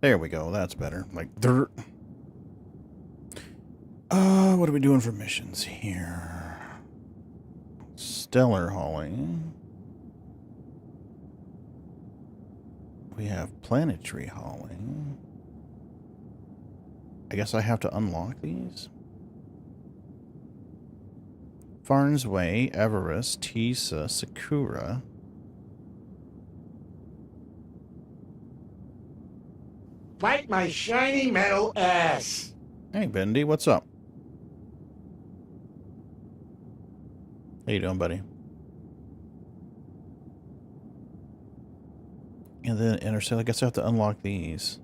There we go. That's better. Like, what are we doing for missions here? Stellar hauling. We have planetary hauling. I guess I have to unlock these. Farnsway, Everest, Tisa, Sakura. Bite my shiny metal ass. Hey, Bendy, what's up? How you doing, buddy? And then Intercept. I guess I have to unlock these.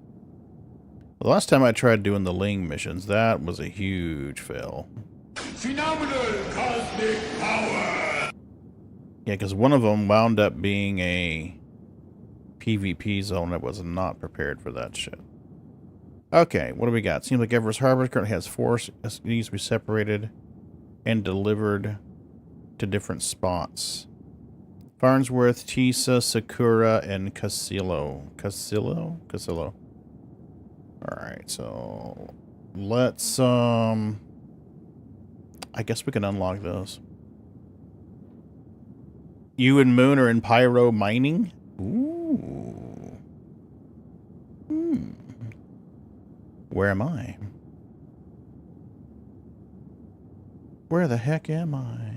The last time I tried doing the Ling missions, that was a huge fail. Phenomenal cosmic power. Yeah, because one of them wound up being a PvP zone that was not prepared for that shit. Okay, what do we got? Seems like Everest Harbor currently has 4. It needs to be separated and delivered to different spots. Farnsworth, Tisa, Sakura, and Casillo. Casillo. Alright, so let's I guess we can unlock those. You and Moon are in pyro mining? Ooh. Where am I? Where the heck am I?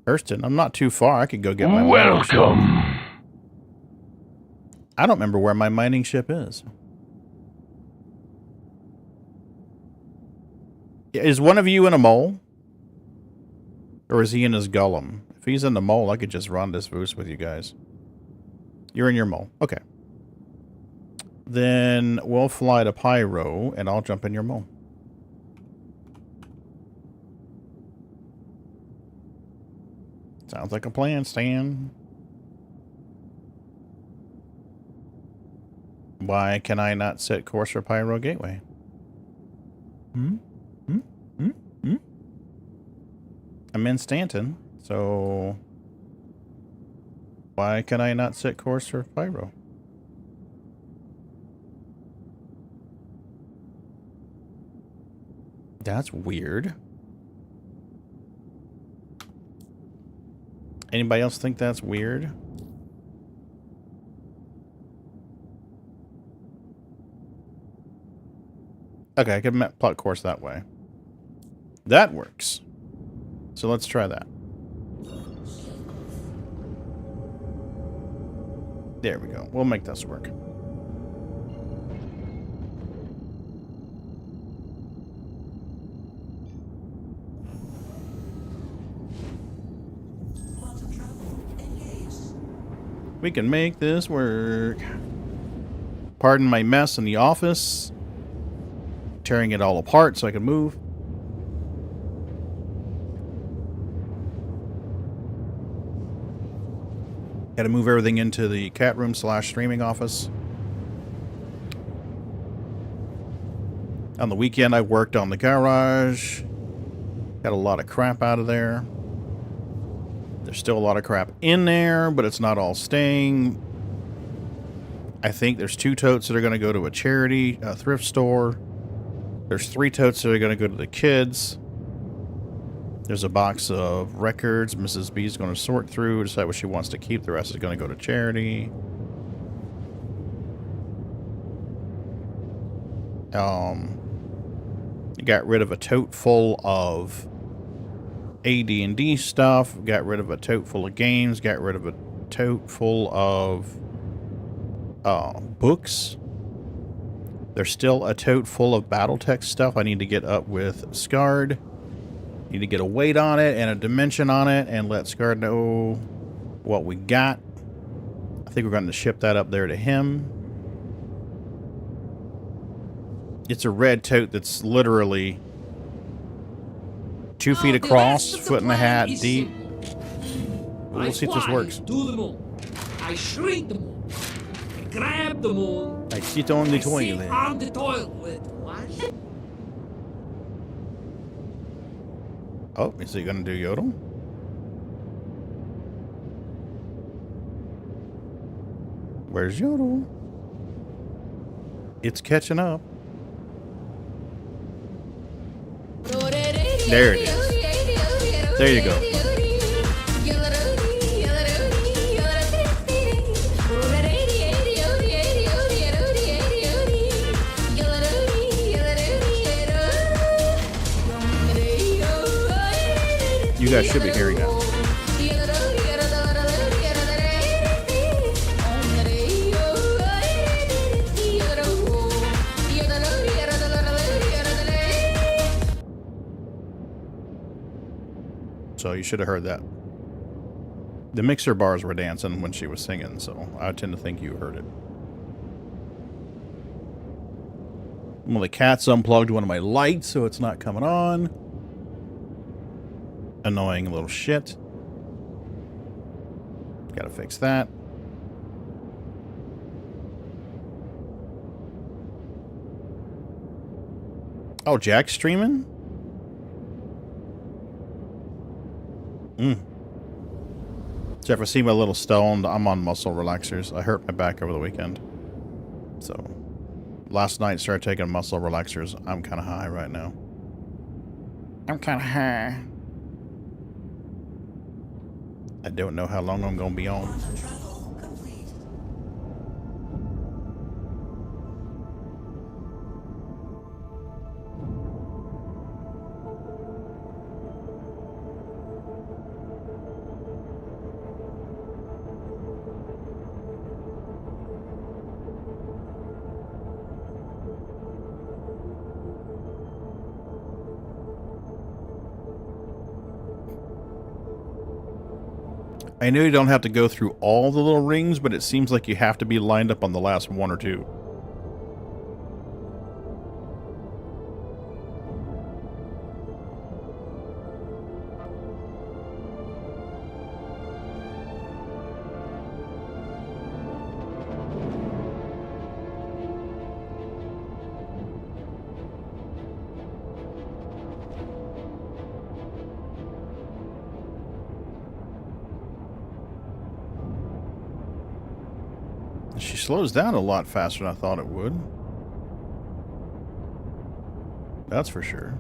Hurston, I'm not too far. I could go get my mining ship. Welcome. I don't remember where my mining ship is. Is one of you in a mole? Or is he in his golem? If he's in the mole, I could just run this boost with you guys. You're in your mole. Okay. Then we'll fly to Pyro, and I'll jump in your mole. Sounds like a plan, Stan. Why can I not set course for Pyro Gateway? I'm in Stanton, so why can I not set course for Pyro? That's weird. Anybody else think that's weird? Okay, I can plot course that way. That works. So let's try that. There we go. We'll make this work. We can make this work. Pardon my mess in the office. Tearing it all apart so I can move. Got to move everything into the cat room / streaming office. On the weekend, I worked on the garage. Got a lot of crap out of there. There's still a lot of crap in there, but it's not all staying. I think there's 2 totes that are going to go to a charity, a thrift store. There's 3 totes that are going to go to the kids. There's a box of records Mrs. B is going to sort through, decide what she wants to keep. The rest is going to go to charity. Got rid of a tote full of AD&D stuff. Got rid of a tote full of games. Got rid of a tote full of books. There's still a tote full of Battletech stuff I need to get up with Scarred. Need to get a weight on it and a dimension on it and let Scarred know what we got. I think we're going to ship that up there to him. It's a red tote that's literally 2 feet across, 1.5 feet deep. We'll see if this works. Do them all. I shrink them all. I grab them all. I sit on the I sit toilet. on the toilet. What? Oh, is he going to do Yodel? Where's Yodel? It's catching up. There it is. There you go. You guys should be hearing that. So you should have heard that. The mixer bars were dancing when she was singing, so I tend to think you heard it. Well, the cat's unplugged one of my lights, so it's not coming on. Annoying little shit. Gotta fix that. Oh, Jack's streaming? So if I see my little stoned, I'm on muscle relaxers. I hurt my back over the weekend. So, last night started taking muscle relaxers. I'm kind of high right now. I'm kind of high. I don't know how long I'm going to be on. I know you don't have to go through all the little rings, but it seems like you have to be lined up on the last one or two. She slows down a lot faster than I thought it would. That's for sure.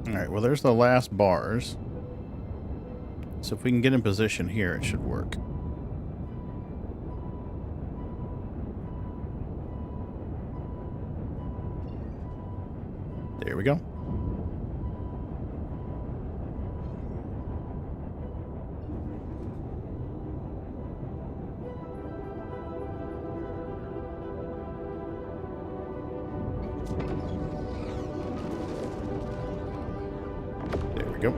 Alright, well there's the last bars. So if we can get in position here, it should work. There we go. Go.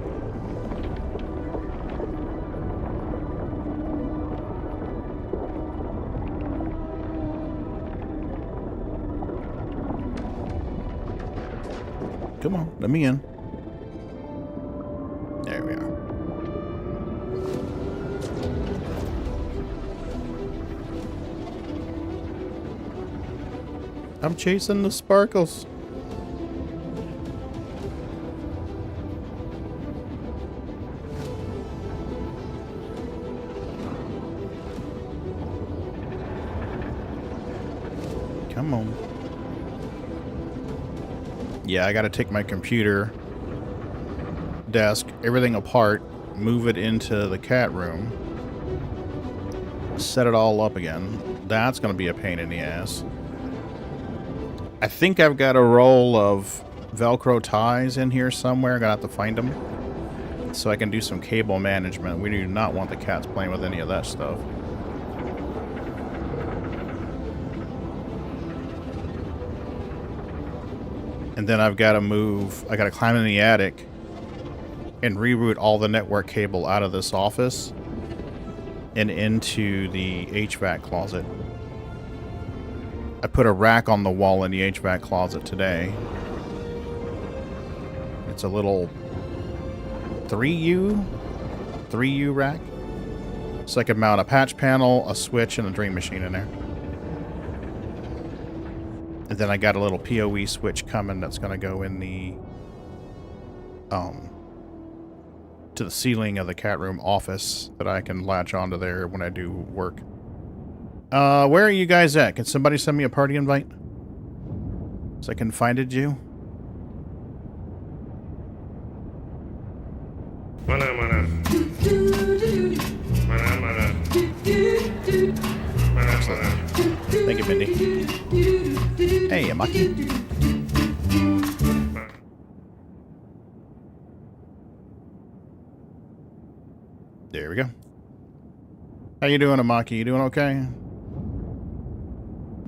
Come on, let me in. There we are. I'm chasing the sparkles. Come on. Yeah, I gotta take my computer, desk, everything apart, move it into the cat room, set it all up again. That's gonna be a pain in the ass. I think I've got a roll of Velcro ties in here somewhere. I'm gonna have to find them so I can do some cable management. We do not want the cats playing with any of that stuff. And then I've got to I got to climb in the attic and reroute all the network cable out of this office and into the HVAC closet. I put a rack on the wall in the HVAC closet today. It's a little 3U rack. So I can mount a patch panel, a switch, and a dream machine in there. And then I got a little PoE switch coming that's going to go in the to the ceiling of the cat room office that I can latch onto there when I do work. Where are you guys at? Can somebody send me a party invite so I can find it, you? Mana mana. Mana mana. Mana mana. Thank you, Mindy. Hey, Amaki. There we go. How you doing, Amaki? You doing okay?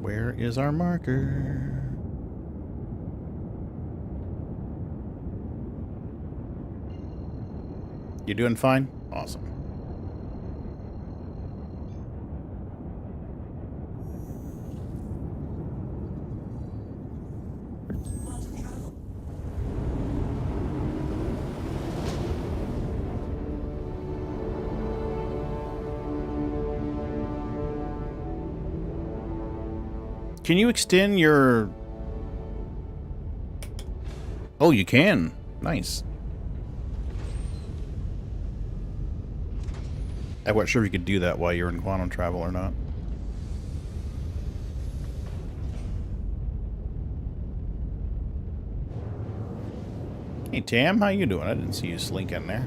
Where is our marker? You doing fine? Awesome. Can you extend your... Oh, you can. Nice. I wasn't sure if you could do that while you're in quantum travel or not. Hey, Tam, how you doing? I didn't see you slink in there.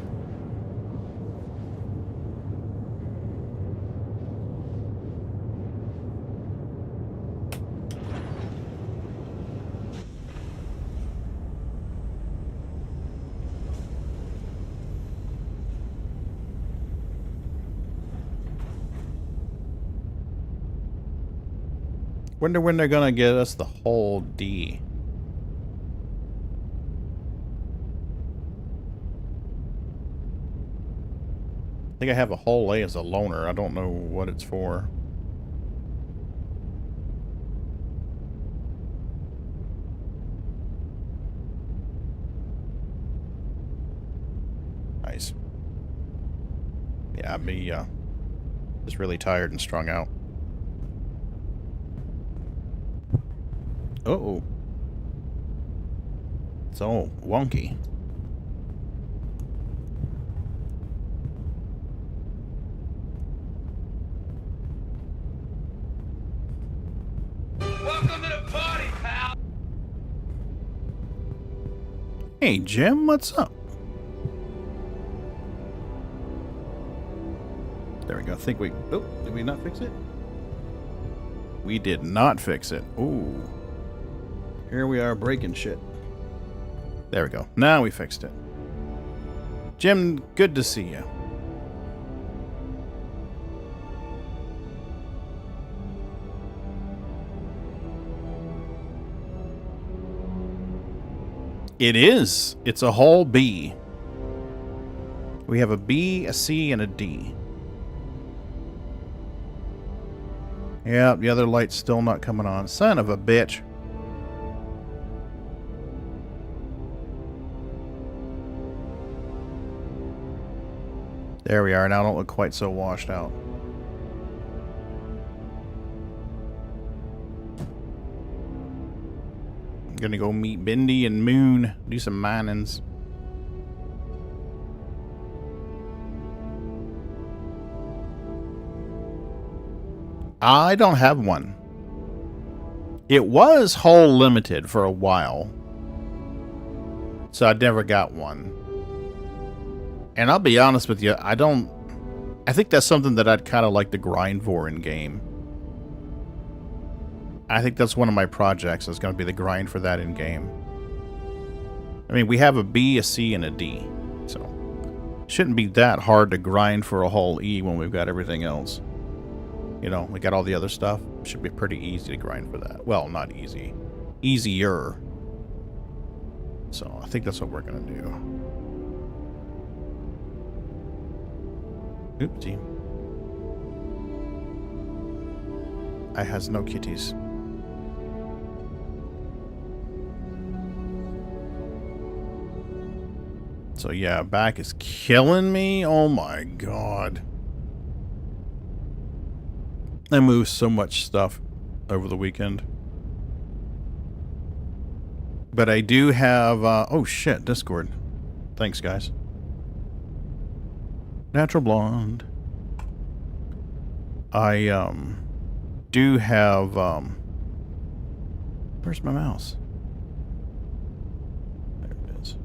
Wonder when they're gonna get us the whole D. I think I have a whole A as a loner. I don't know what it's for. Nice. Yeah, I'd be just really tired and strung out. Uh-oh. It's all wonky. Welcome to the party, pal! Hey, Jim, what's up? There we go. I think we... Oh, did we not fix it? We did not fix it. Ooh. Here we are breaking shit. There we go. Now we fixed it. Jim, good to see you. It is. It's a whole B. We have a B, a C, and a D. Yeah, the other light's still not coming on. Son of a bitch. There we are. Now I don't look quite so washed out. I'm gonna go meet Bendy and Moon. Do some minings. I don't have one. It was Hull Limited for a while. So I never got one. And I'll be honest with you, I think that's something that I'd kind of like to grind for in game. I think that's one of my projects is going to be the grind for that in game. I mean, we have a B, a C, and a D. So, it shouldn't be that hard to grind for a whole E when we've got everything else. You know, we got all the other stuff. It should be pretty easy to grind for that. Well, not easy. Easier. So, I think that's what we're going to do. Oopsie. I has no kitties. So yeah, back is killing me. Oh my god. I moved so much stuff over the weekend. But I do have, oh shit, Discord. Thanks, guys. Natural Blonde. I, do have, where's my mouse? There it is.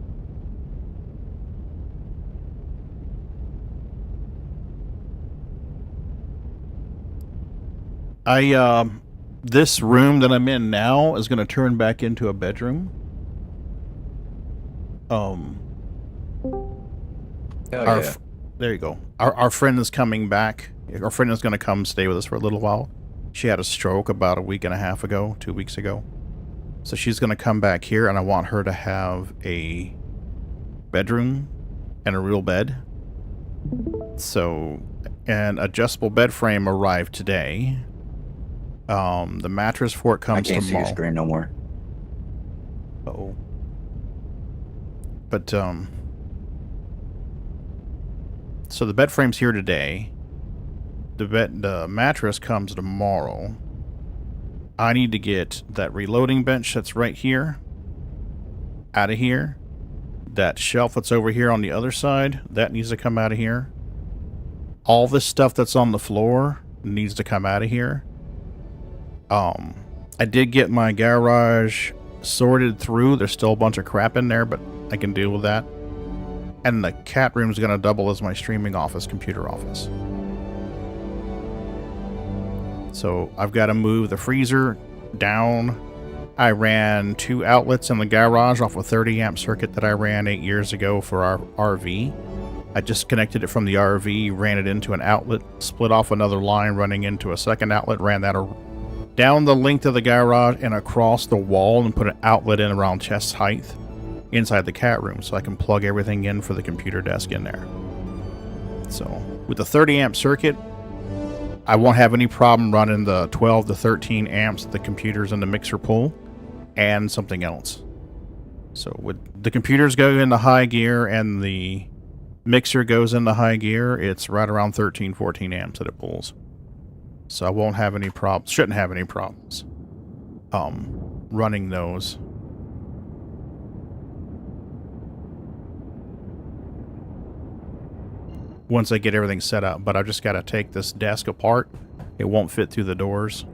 This room that I'm in now is going to turn back into a bedroom. There you go. Our friend is coming back. Our friend is going to come stay with us for a little while. She had a stroke about a week and a half ago, 2 weeks ago. So she's going to come back here, and I want her to have a bedroom and a real bed. So, an adjustable bed frame arrived today. The mattress for it comes tomorrow. I can't see your screen no more. Uh-oh. But, so the bed frame's here today. The mattress comes tomorrow. I need to get that reloading bench that's right here out of here. That shelf that's over here on the other side, that needs to come out of here. All this stuff that's on the floor needs to come out of here. I did get my garage sorted through. There's still a bunch of crap in there, but I can deal with that. And the cat room is going to double as my streaming office, computer office. So I've got to move the freezer down. I ran 2 outlets in the garage off a 30 amp circuit that I ran 8 years ago for our RV. I just connected it from the RV, ran it into an outlet, split off another line running into a second outlet, ran that down the length of the garage and across the wall and put an outlet in around chest height inside the cat room so I can plug everything in for the computer desk in there. So with the 30 amp circuit, I won't have any problem running the 12 to 13 amps the computers and the mixer pull and something else. So with the computers go into high gear and the mixer goes into high gear, it's right around 13, 14 amps that it pulls. So I won't have any problems, shouldn't have any problems running those. Once I get everything set up, but I've just got to take this desk apart. It won't fit through the doors.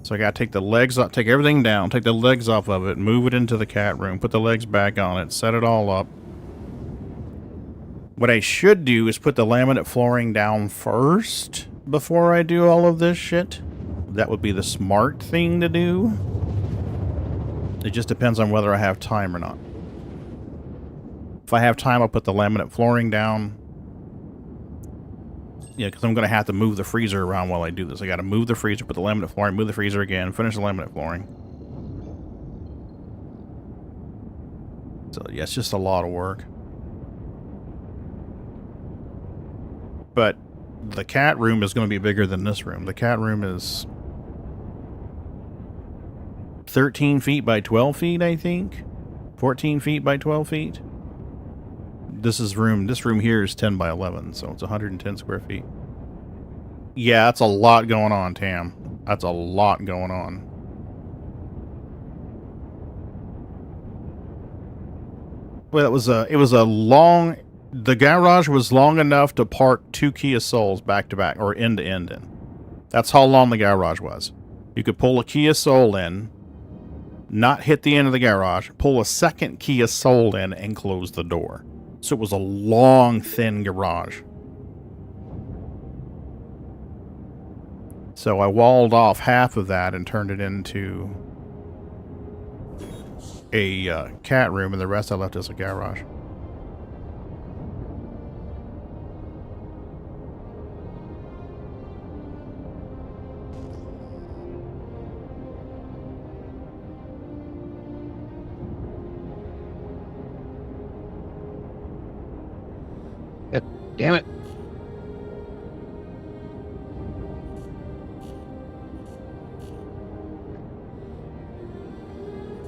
So I got to take the legs off, take everything down, take the legs off of it, move it into the cat room, put the legs back on it, set it all up. What I should do is put the laminate flooring down first before I do all of this shit. That would be the smart thing to do. It just depends on whether I have time or not. If I have time, I'll put the laminate flooring down. Yeah, because I'm going to have to move the freezer around while I do this. I got to move the freezer, put the laminate flooring, move the freezer again, finish the laminate flooring. So, yeah, it's just a lot of work. But the cat room is going to be bigger than this room. The cat room is 13 feet by 12 feet, I think. 14 feet by 12 feet. This room here is 10 by 11, so it's 110 square feet. Yeah, that's a lot going on, Tam. That's a lot going on. Well, it was a long... The garage was long enough to park 2 Kia Souls back to back, or end to end in. That's how long the garage was. You could pull a Kia Soul in, not hit the end of the garage, pull a second Kia Soul in, and close the door. So it was a long, thin garage. So I walled off half of that and turned it into a cat room, and the rest I left as a garage. Damn it.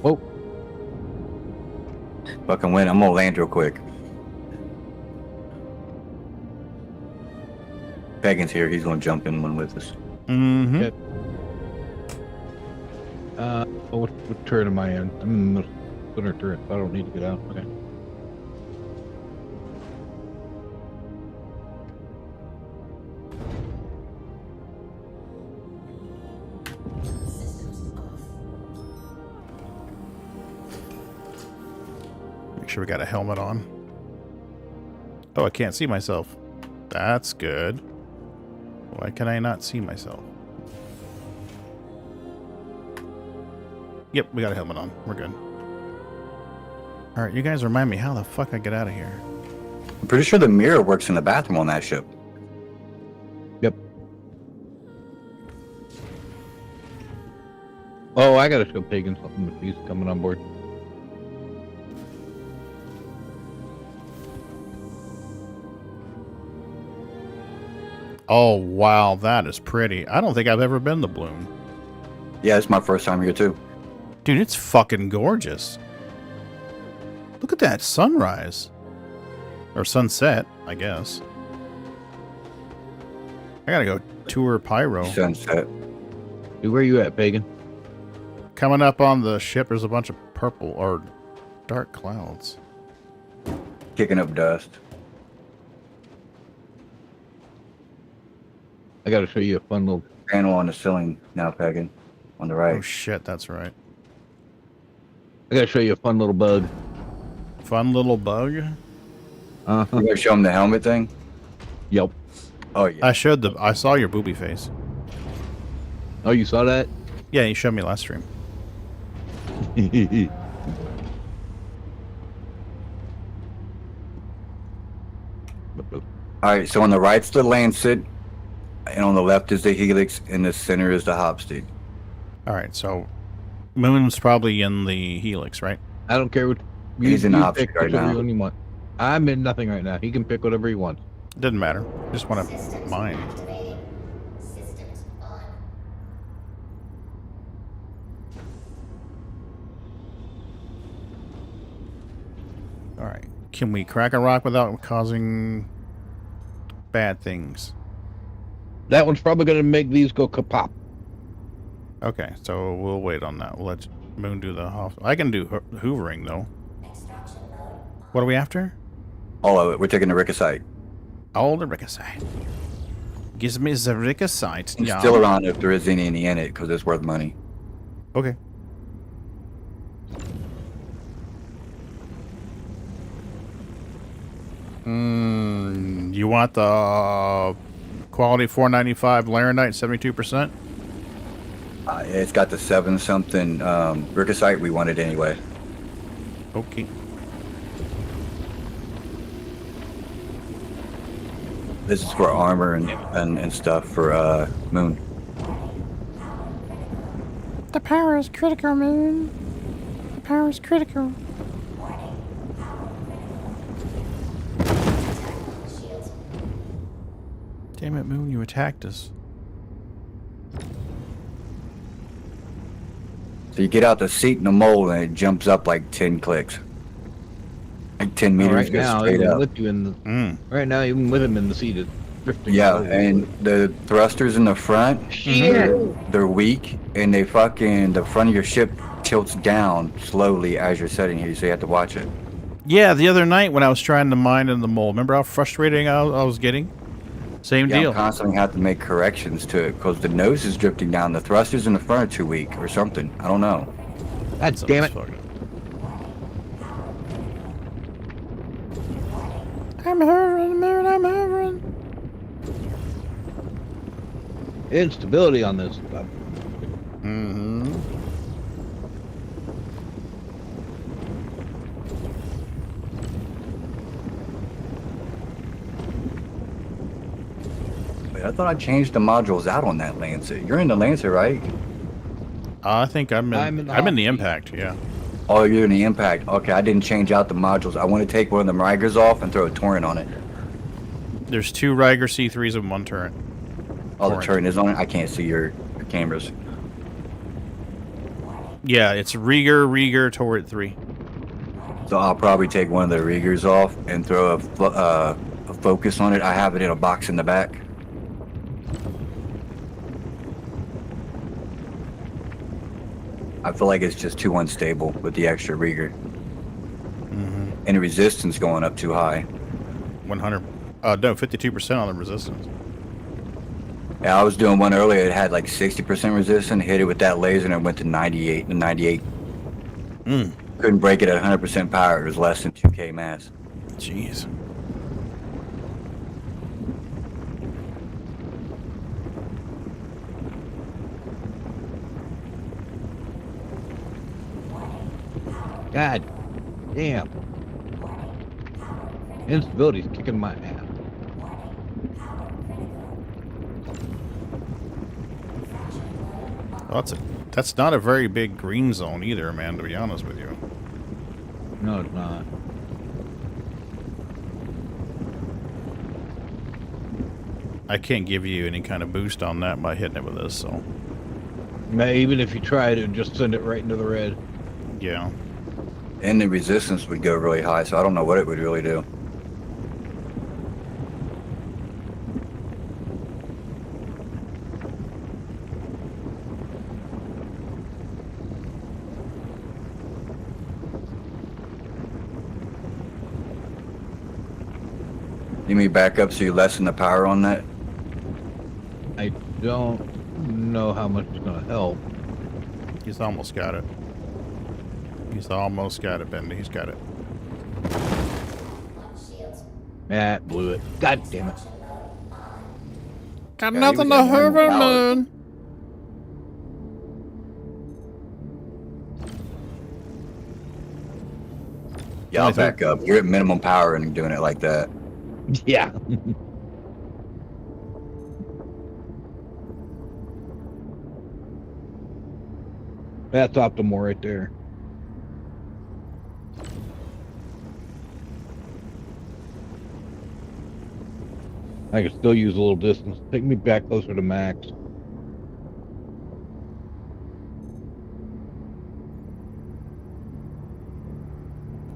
Whoa. Fucking win. I'm gonna land real quick. Pagan's here. He's gonna jump in one with us. Mm-hmm. Good. What turret am I in? I'm in the center turret. I don't need to get out. Okay. Make sure we got a helmet on. Oh, I can't see myself. That's good. Why can I not see myself? Yep, we got a helmet on. We're good. Alright, you guys remind me how the fuck I get out of here. I'm pretty sure the mirror works in the bathroom on that ship. Yep. Oh, I gotta show Pagan something if he's coming on board. Oh, wow, that is pretty. I don't think I've ever been to Bloom. Yeah, it's my first time here too. Dude, it's fucking gorgeous. Look at that sunrise. Or sunset, I guess. I gotta go tour Pyro. Sunset. Dude, where you at, Pagan? Coming up on the ship, there's a bunch of purple or dark clouds. Kicking up dust. I gotta show you a fun little... Panel on the ceiling now, Pagan. On the Oh right. shit, that's right. I gotta show you a fun little bug. Fun little bug. Uh-huh. You gonna show him the helmet thing? Yep. Oh yeah. I saw your booby face. Oh, you saw that? Yeah, you showed me last stream. Alright, so on the right's the Lancet, and on the left is the Helix, and the center is the Hopstick. Alright, so Moon's probably in the Helix, right? I don't care what... He's in the you optic pick right whichever now. one you want. I'm in nothing right now. He can pick whatever he wants. Didn't matter. Just want to mine. Systems on. Alright. Can we crack a rock without causing bad things? That one's probably gonna make these go kapop. Okay, so we'll wait on that. We'll let Moon do the I can do hoovering, though. Extraction mode. What are we after? All of it. We're taking the Ricocite. All the Ricocite. Gives me the Ricocite. It's Yeah. still around if there is any in it, because it's worth money. Okay. You want the quality 495 Laranite 72%? It's got the 7-something Ricocite. We want it anyway. Okay. This is for armor and stuff for Moon. The power is critical, Moon. The power is critical. Shield. Damn it, Moon, you attacked us. So you get out the seat in the mold and it jumps up like 10 clicks. Like 10 meters Right goes now, straight even up. with you in the... Mm. Right now, even with him in the seat, it's drifting. Yeah, slowly. and the thrusters in the front, they're weak, and the front of your ship tilts down slowly as you're setting here, so you have to watch it. Yeah, the other night when I was trying to mine in the mold, remember how frustrating I was getting? Same Yeah, deal. I'm constantly have to make corrections to it because the nose is drifting down. The thrusters in the front are too weak or something. I don't know. God damn it. I'm hovering, Moon, I'm hovering. Instability on this. Mm-hmm. Wait, I thought I changed the modules out on that Lancet. You're in the Lancet, right? I think I'm in I'm in the the Hopstick. Impact, yeah. Oh, you're in the Impact. Okay, I didn't change out the modules. I want to take one of the Rigers off and throw a Torrent on it. There's 2 Riger C3s and 1 turret. Oh, the Torrent. Torrent is on it? I can't see your cameras. Yeah, it's Rieger, turret 3. So I'll probably take one of the riggers off and throw a focus on it. I have it in a box in the back. I feel like it's just too unstable with the extra rigger. And the resistance going up too high. 100. No, 52% on the resistance. Yeah, I was doing one earlier. It had like 60% resistance. Hit it with that laser and it went to 98. And 98. Couldn't break it at 100% power. It was less than 2K mass. Jeez. God damn. Instability's kicking my ass. Well, that's not a very big green zone either, man, to be honest with you. No, it's not. I can't give you any kind of boost on that by hitting it with this, so. Even if you tried it, just send it right into the red. Yeah. And the resistance would go really high, so I don't know what it would really do. You mean back up so you lessen the power on that? I don't know how much it's going to help. He's almost got it. He's almost got it, Bendy. He's got it. Shields. That blew it. God damn it. Got Yeah, nothing he to was in hurt normal him, power. man. Yeah, I'll Only thing- back up. You're at minimum power and doing it like that. Yeah. That's optimal right there. I can still use a little distance. Take me back closer to max.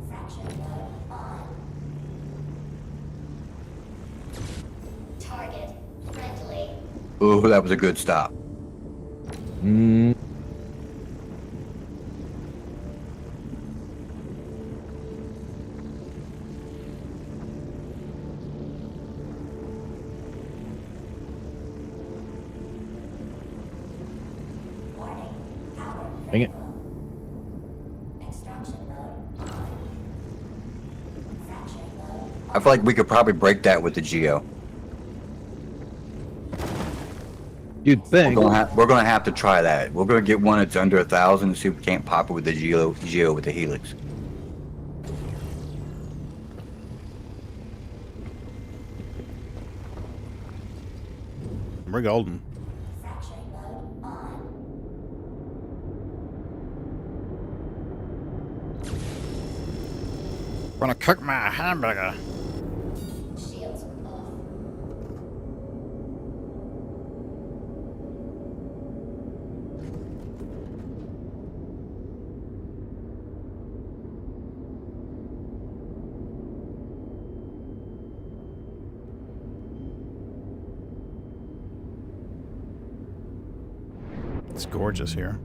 Fraction mode on. Target friendly. Ooh, that was a good stop. Mm. Warning. Power Dang it. extraction mode on. Fraction mode. I feel like we could probably break that with the Geo. You'd think. We're gonna have to try that. We're gonna get one that's under 1,000 and see if we can't pop it with the Geo with the Helix. We're golden. Fraction mode on. Gonna cook my hamburger. Shields off. It's gorgeous here.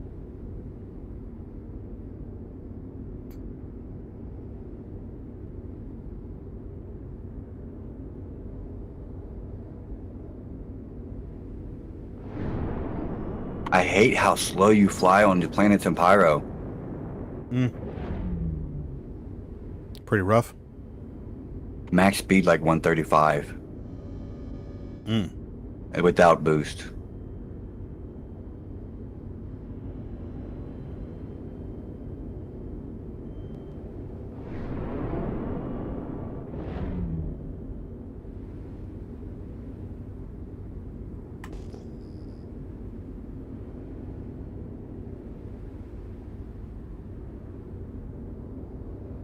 I hate how slow you fly on the planets in Pyro. Pretty rough. Max speed like 135 and without boost.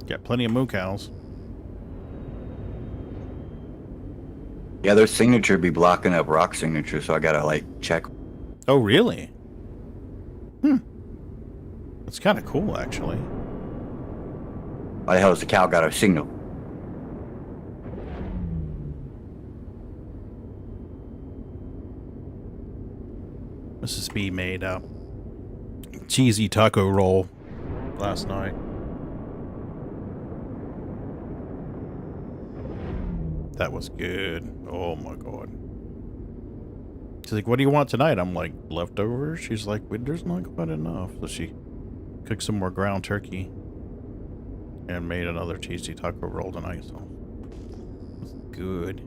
Got plenty of moo cows. Yeah, their signature be blocking up rock signature, so I gotta like check. Oh, really? That's kind of cool, actually. Why the hell has the cow got a signal? Mrs. B made a cheesy taco roll last night. That was good. Oh my god. She's like, what do you want tonight? I'm like, leftovers? She's like, wait, there's not quite enough. So she cooked some more ground turkey and made another cheesy taco roll tonight. So it was good.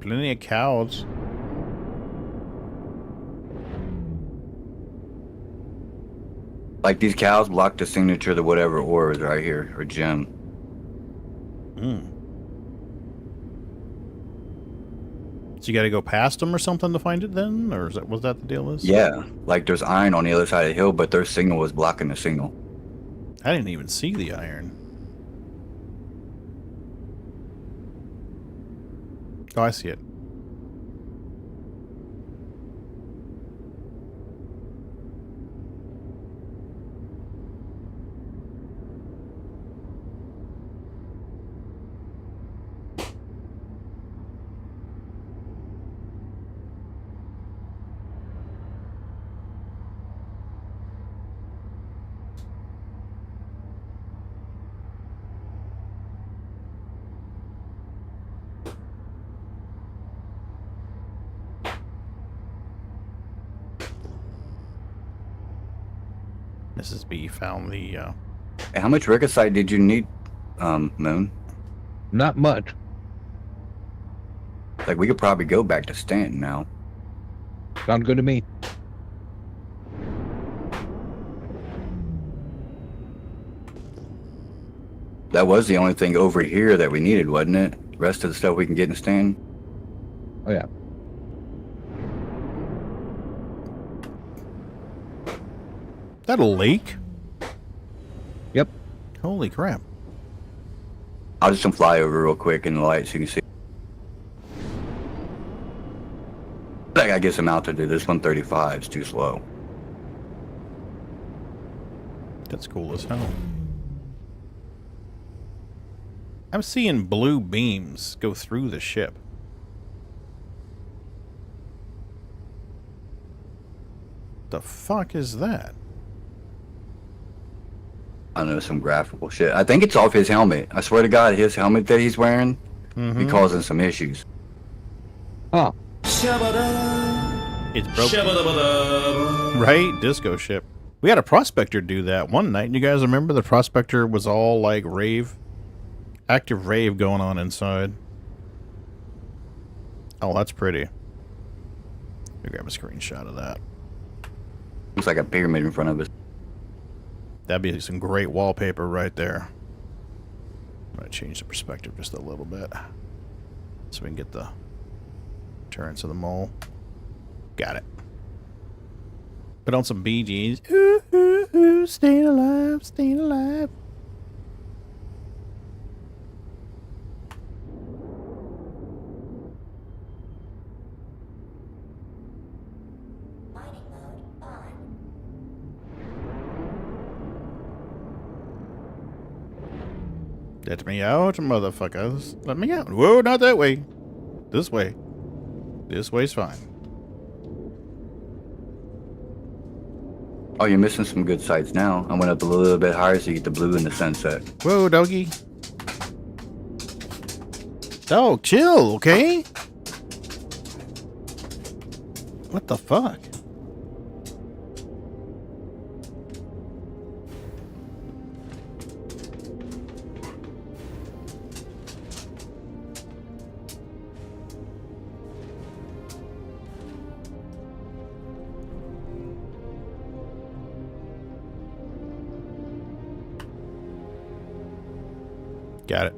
Plenty of cows. Like these cows block the signature to whatever ore is right here, or gem. So you got to go past them or something to find it then? Or is that, was that the deal is? Yeah, like there's iron on the other side of the hill, but their signal was blocking the signal. I didn't even see the iron. Oh, I see it. Mrs. B found the, Hey, how much Ricocite did you need, Moon? Not much. Like, we could probably go back to Stanton now. Sound good to me. That was the only thing over here that we needed, wasn't it? The rest of the stuff we can get in Stanton. Oh yeah. that a lake? Yep. Holy crap. I'll just fly over real quick in the light so you can see. I gotta get some altitude. This 135 is too slow. That's cool as hell. I'm seeing blue beams go through the ship. The fuck is that? I know, some graphical shit. I think it's off his helmet. I swear to God, his helmet that he's wearing be causing some issues. Huh. It's broken. Right? Disco ship. We had a prospector do that one night. You guys remember the prospector was all like rave? Active rave going on inside. Oh, that's pretty. Let me grab a screenshot of that. Looks like a pyramid in front of us. That'd be some great wallpaper right there. I'm going to change the perspective just a little bit so we can get the appearance of the mole. Got it. Put on some Bee Gees. Ooh, ooh, ooh, staying alive, staying alive. Mining mode on. Let me out, motherfuckers. Let me out. Whoa, not that way. This way. This way's fine. Oh, you're missing some good sights now. I went up a little bit higher so you get the blue in the sunset. Whoa, doggy. Dog, chill, okay? What the fuck? Got it.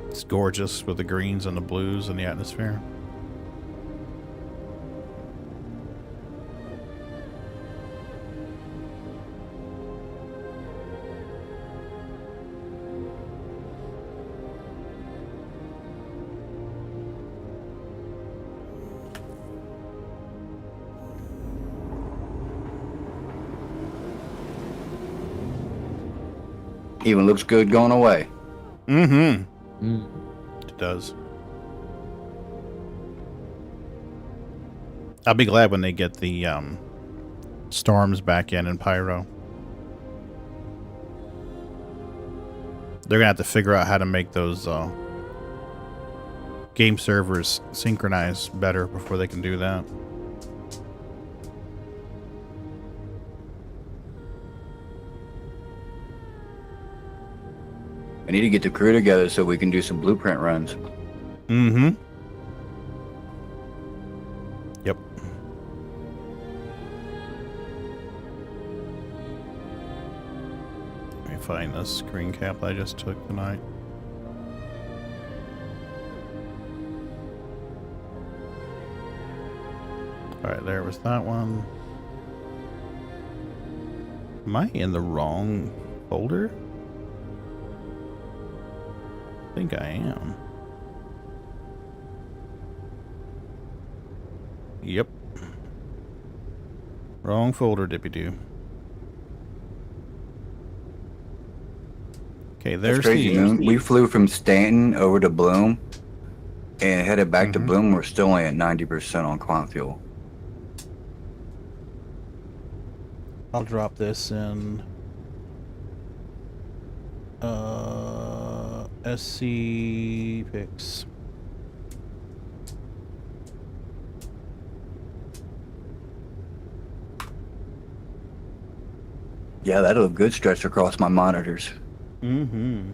It's gorgeous with the greens and the blues and the atmosphere. Even looks good going away. Mm-hmm. It does. I'll be glad when they get the storms back in Pyro. They're gonna have to figure out how to make those game servers synchronize better before they can do that. I need to get the crew together so we can do some blueprint runs. Mm-hmm. Yep. Let me find this screen cap I just took tonight. Alright, there was that one. Am I in the wrong folder? I think I am. Yep. Wrong folder, Dippy-Doo. Okay, there's That's crazy, man. We flew from Stanton over to Bloom and headed back to Bloom. We're still only at 90% on quant fuel. I'll drop this in SC pics. Yeah, that'll look good stretched across my monitors. Mm-hmm.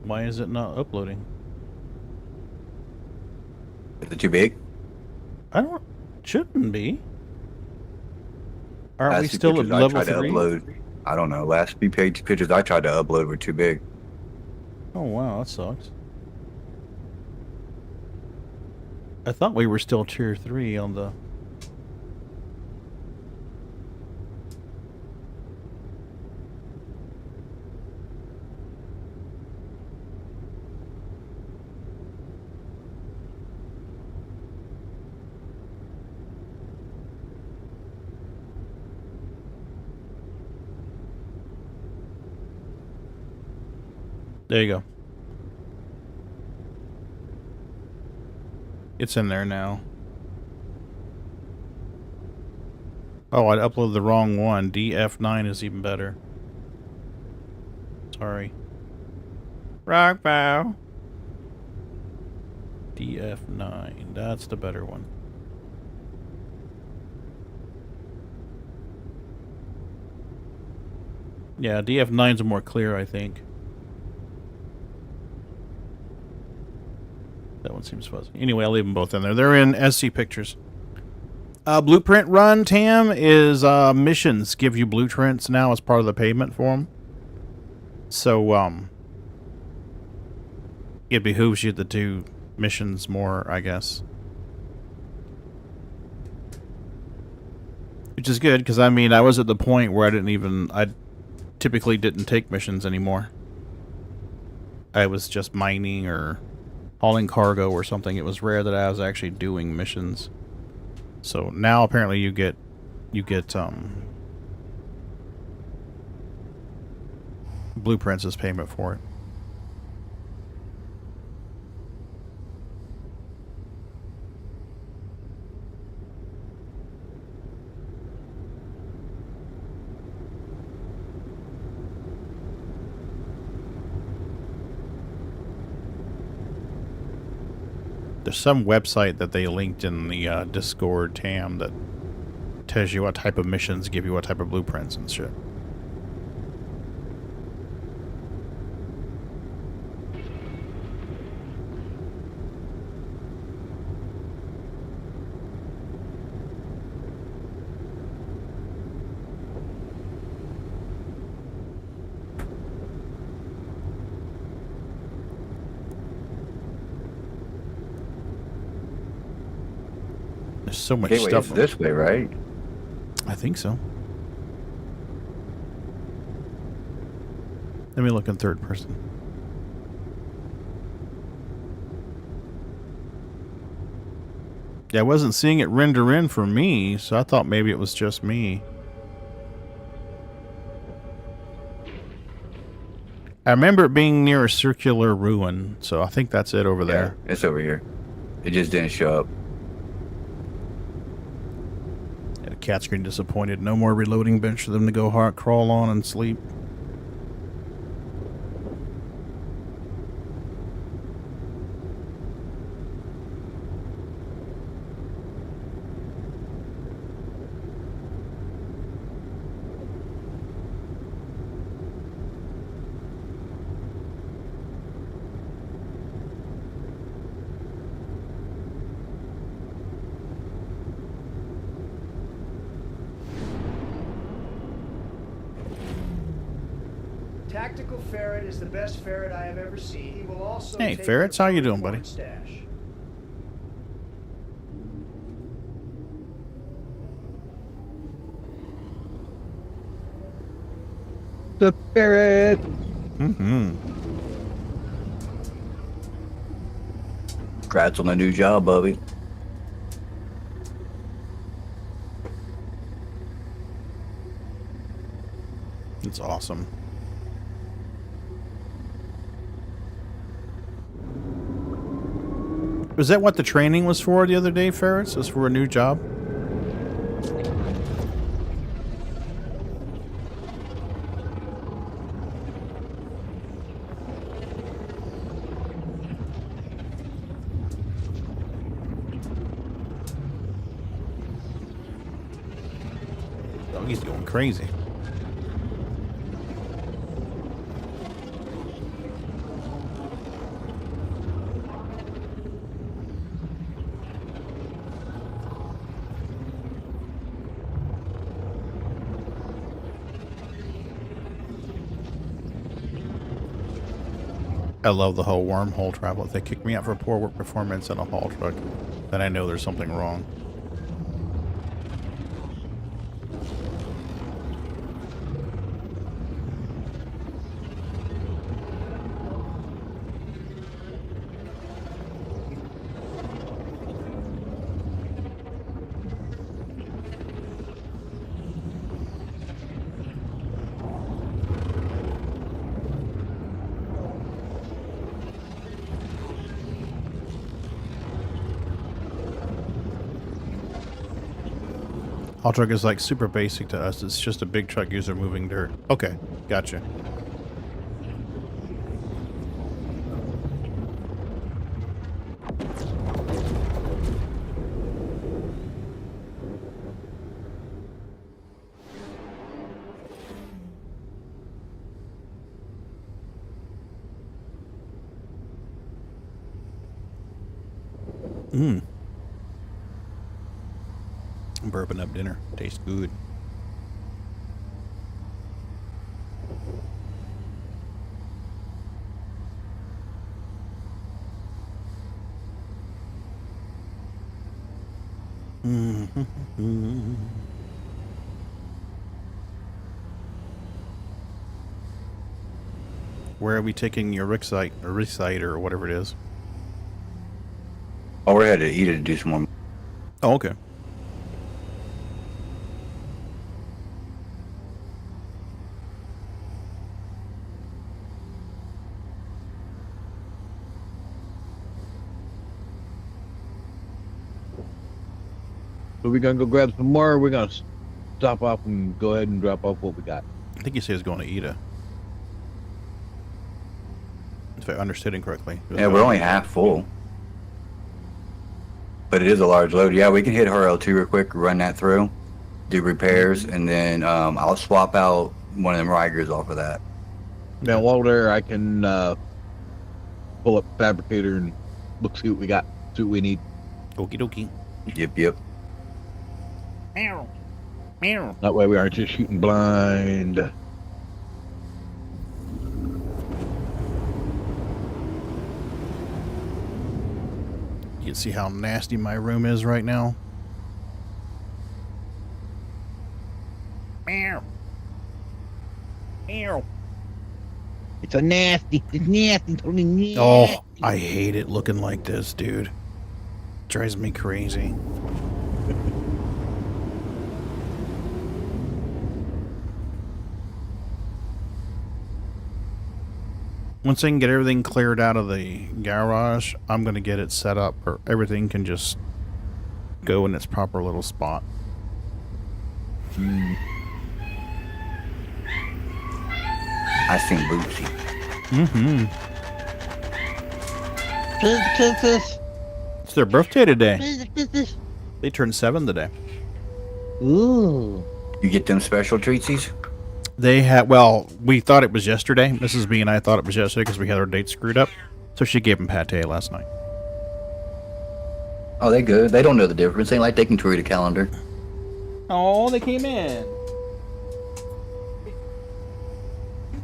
Why is it not uploading? Is it too big? I don't. Shouldn't be. Aren't we Last few still at pictures I level tried to 3? upload. I don't know. Last few pictures I tried to upload were too big. Oh wow, that sucks. I thought we were still tier 3 on the. There you go. It's in there now. Oh, I uploaded the wrong one. DF9 is even better. Sorry. Rock bow. DF9. That's the better one. Yeah, DF9's more clear, I think. That one seems fuzzy. Anyway, I'll leave them both in there. They're in SC pictures. Blueprint run, Tam, is missions give you blueprints now as part of the payment for them. So, it behooves you to do missions more, I guess. Which is good, because, I mean, I was at the point where I typically didn't take missions anymore. I was just mining or hauling cargo or something. It was rare that I was actually doing missions. So now apparently you get blueprints as payment for it. There's some website that they linked in the Discord, Tam, that tells you what type of missions give you what type of blueprints and shit. There's so much Gateway stuff. is this way, right? I think so. Let me look in third person. Yeah, I wasn't seeing it render in for me, so I thought maybe it was just me. I remember it being near a circular ruin, so I think that's it over there. Yeah, it's over here. It just didn't show up. Yeah, the cat's getting disappointed. No more reloading bench for them to go hard crawl on and sleep. Tactical ferret is the best ferret I have ever seen. He will also Hey, take ferrets, your how you doing, buddy? stash. The ferret. Mm-hmm. Congrats on the new job, Bubby. It's awesome. Was that what the training was for the other day, Ferrets? Was for a new job? Oh, he's going crazy. I love the whole wormhole travel. If they kick me out for poor work performance in a haul truck, then I know there's something wrong. Haul truck is like super basic to us. It's just a big truck user moving dirt. Okay, gotcha. Bourbon up dinner. Tastes good. Where are we taking your reciter or whatever it is? Oh, we're headed to eat it to do some more. Oh, okay. So we gonna go grab some more, or we're gonna stop off and go ahead and drop off what we got. I think he said he's going to Ida. If I understood him correctly. Yeah, we're only half full. But it is a large load. Yeah, we can hit RL2 real quick, run that through, do repairs, and then I'll swap out one of them Rigers off of that. Now while there, I can pull up fabricator and look, see what we got, see what we need. Okie dokie. Yep. Meow. Meow. That way we aren't just shooting blind. You can see how nasty my room is right now. Meow. Meow. It's a nasty, totally nasty. Oh, I hate it looking like this, dude. drives me crazy. Once I can get everything cleared out of the garage, I'm going to get it set up where everything can just go in its proper little spot. I seen Bootsy. Mm-hmm. Kisses. It's their birthday today. Kisses. They turned 7 today. Ooh. You get them special treatsies? They had, well, we thought it was yesterday. Mrs. B and I thought it was yesterday because we had our date screwed up. So she gave them pate last night. Oh, they good. They don't know the difference. Ain't like they can read a calendar. Oh, they came in.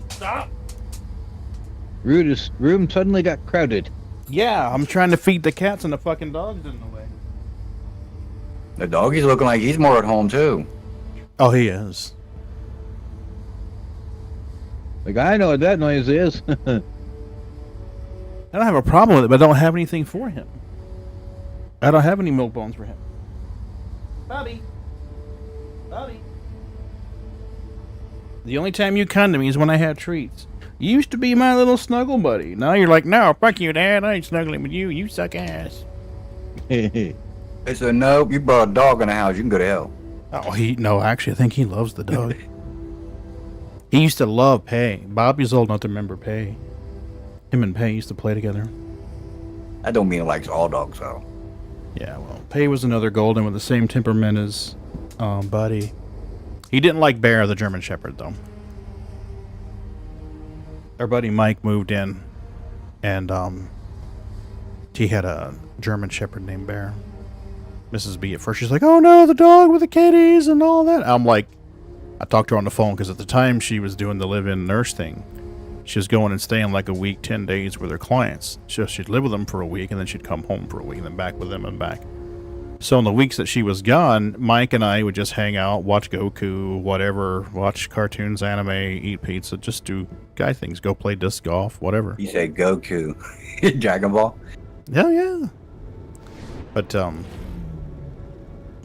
Stop. Room suddenly got crowded. Yeah, I'm trying to feed the cats and the fucking dog's in the way. The doggy's looking like he's more at home, too. Oh, he is. Like, I know what that noise is. I don't have a problem with it, but I don't have anything for him. I don't have any milk bones for him. Bobby. Bobby. The only time you come to me is when I have treats. You used to be my little snuggle buddy. Now you're like, no, fuck you, Dad. I ain't snuggling with you. You suck ass. They said, nope, you brought a dog in the house. You can go to hell. Oh, no, actually, I think he loves the dog. He used to love Pay. Bobby's old enough to remember Pay. Him and Pay used to play together. That don't mean it likes all dogs, though. Yeah, well, Pay was another golden with the same temperament as Buddy. He didn't like Bear, the German Shepherd, though. Our buddy Mike moved in, and he had a German Shepherd named Bear. Mrs. B at first, she's like, oh no, the dog with the kitties and all that. I'm like, I talked to her on the phone because at the time she was doing the live-in nurse thing. She was going and staying like a week, 10 days with her clients. So she'd live with them for a week, and then she'd come home for a week, and then back with them and back. So in the weeks that she was gone, Mike and I would just hang out, watch Goku, whatever, watch cartoons, anime, eat pizza, just do guy things, go play disc golf, whatever. You said Goku. Dragon Ball? Yeah, yeah. But,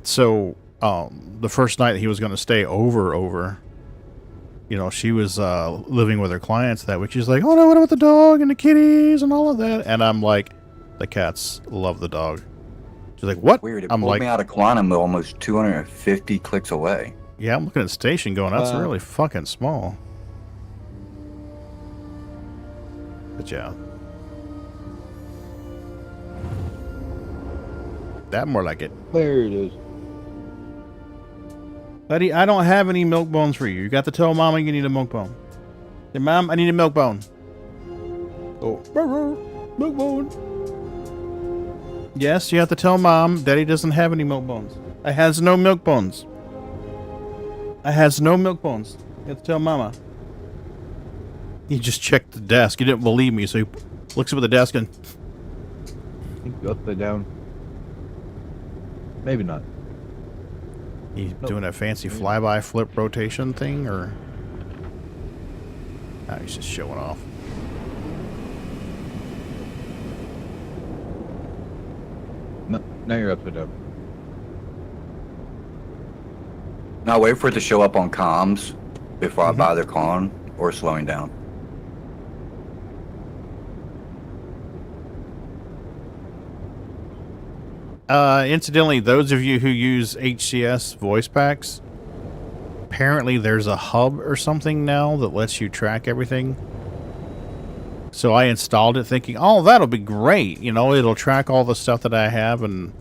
so, the first night that he was going to stay over, you know, she was living with her clients that week. She's like, oh no, what about the dog and the kitties and all of that? And I'm like, the cats love the dog. She's like, what? Weird. It I'm pulled like, me out of Quantum almost 250 clicks away. yeah, I'm looking at the station going, that's really fucking small. But yeah. That more like it. There it is. Buddy, I don't have any milk bones for you. You got to tell Mama you need a milk bone. Say, Mom, I need a milk bone. Oh, milk bone. Yes, you have to tell Mom Daddy doesn't have any milk bones. I has no milk bones. I has no milk bones. You have to tell Mama. He just checked the desk. He didn't believe me, so he looks up at the desk and... Go upside down. Maybe not. He's doing a fancy flyby flip rotation thing, or... Ah, he's just showing off. No, now you're upside down. Now wait for it to show up on comms before I buy their con or slowing down. Incidentally, those of you who use HCS voice packs, apparently there's a hub or something now that lets you track everything. So I installed it thinking, oh, that'll be great. You know, it'll track all the stuff that I have, and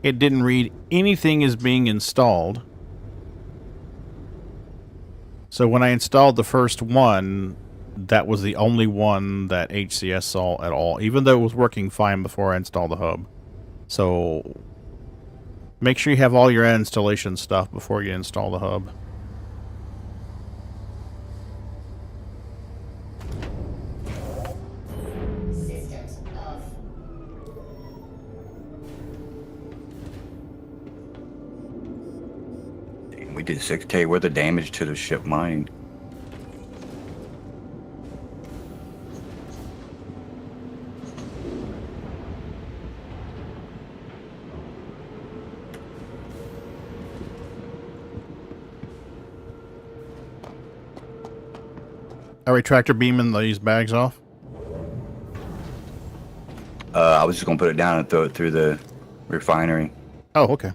it didn't read anything as being installed. So when I installed the first one, that was the only one that HCS saw at all, even though it was working fine before I installed the hub. So make sure you have all your installation stuff before you install the hub. Systems off. We did 6K worth of damage to the ship mine. Are we tractor beaming these bags off? I was just gonna put it down and throw it through the refinery. Oh, okay.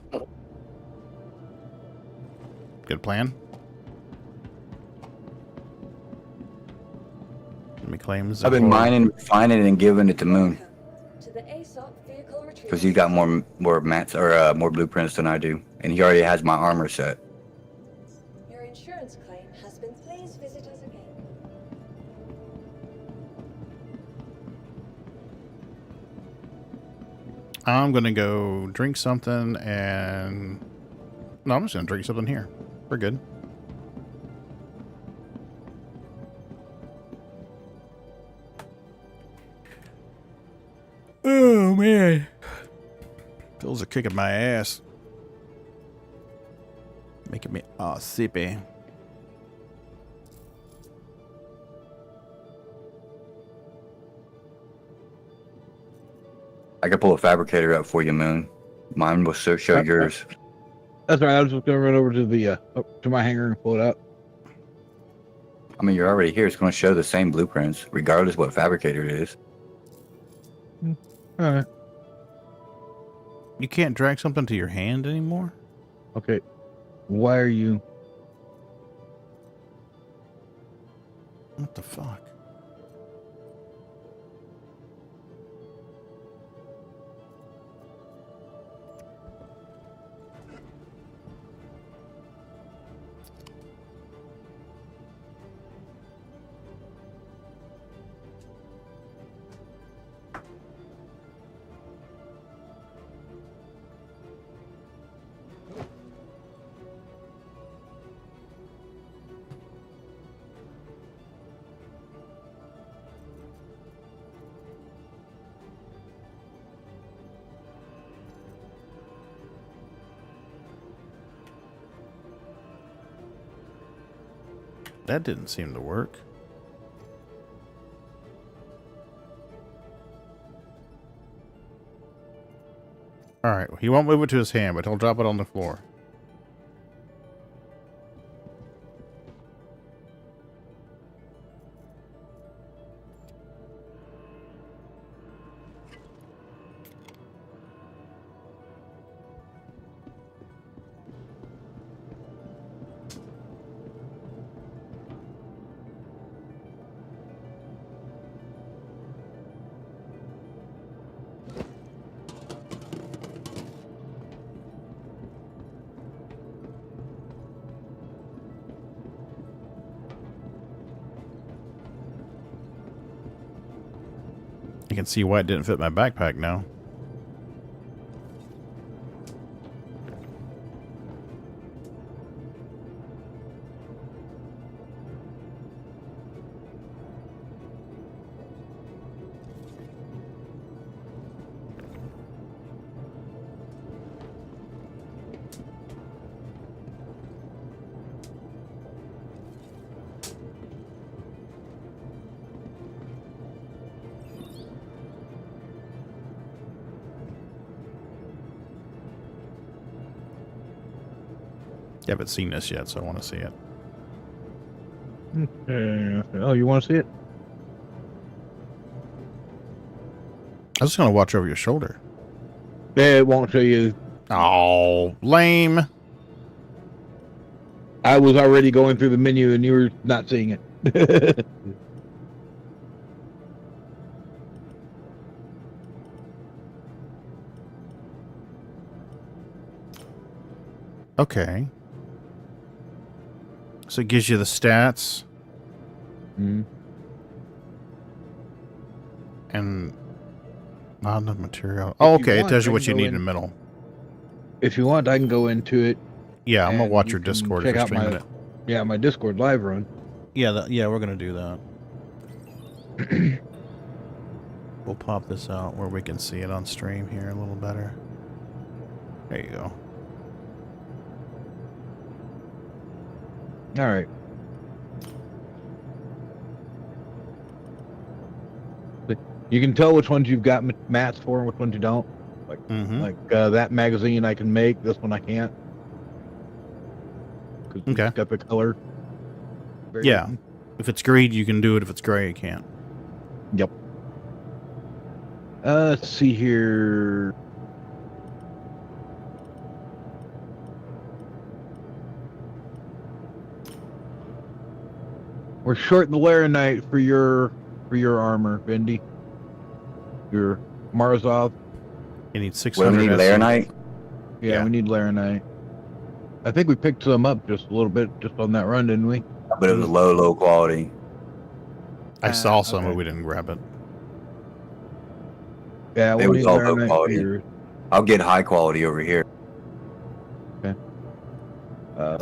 Good plan. Let me claim this. I've been mining, refining, and giving it to Moon To the ASOP vehicle retrieval. because he's got more mats or more blueprints than I do, and he already has my armor set. Your insurance claim has been. Please visit us again. I'm gonna go drink something and... No, I'm just gonna drink something here. We're good. Oh, man. Those are kicking my ass. Making me all sippy. I could pull a fabricator up for you, Moon. Mine will show yours. That's right. I was just gonna run over to the up to my hangar and pull it out. I mean, you're already here. It's going to show the same blueprints, regardless what fabricator it is. All right. You can't drag something to your hand anymore? Okay. Why are you? What the fuck? That didn't seem to work. Alright, he won't move it to his hand, but he'll drop it on the floor. You can see why it didn't fit my backpack now. You haven't seen this yet, so I want to see it. Oh, you want to see it? I was just going to watch over your shoulder. Yeah, it won't show you. Oh, lame. I was already going through the menu and you were not seeing it. Okay. So it gives you the stats. Mm. And not enough material. Oh, okay. It tells you what you need in the middle. If you want, I can go into it. Yeah, I'm going to watch you your can Discord check if you're out streaming my- it. Yeah, my Discord live run. Yeah, yeah, we're going to do that. We'll pop this out where we can see it on stream here a little better. There you go. All right. You can tell which ones you've got mats for and which ones you don't. Like, that magazine I can make. This one I can't. 'Cause Okay. It's got the color. Yeah. If it's green, you can do it. If it's gray, you can't. Yep. Let's see here. We're short the Laranite for your armor, Bendy. Your Marzov. You need What 600. do we need, Laranite? Yeah, we need Laranite. I think we picked some up just a little bit just on that run, didn't we? But it was low quality. I saw some, okay. but we didn't grab it. Yeah, It we'll was need all low Laranite for quality. yours. I'll get high quality over here. Okay.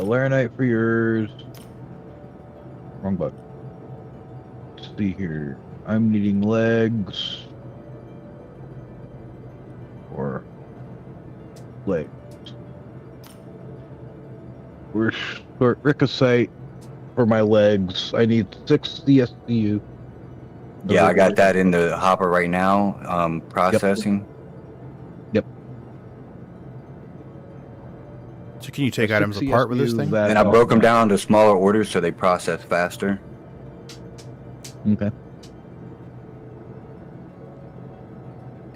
Laranite for yours. Wrong button. Let's see here. I'm needing legs. Or legs. We're short ricochet for my legs. I need 6 CSCU. Yeah, I got that in the hopper right now. Processing. Yep. So can you take 6 items apart with this CSU, thing? that And I is broke them all. down into smaller orders so they process faster. Okay.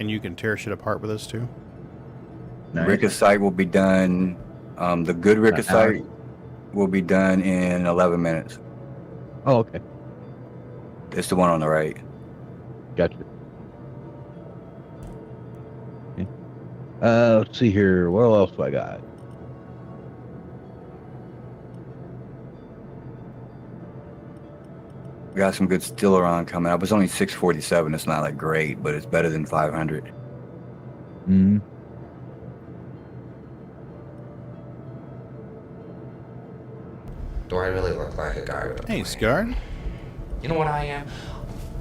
And you can tear shit apart with this too? Nice. Ricocite will be done. The good Ricocite will be done in 11 minutes. Oh, okay. It's the one on the right. Gotcha. Okay. Let's see here. What else do I got? We got some good Steeleron coming up. It's only 647. It's not like great, but it's better than 500. Mm. Do I really look like a guy with a Hey, plan? Scarred. You know what I am?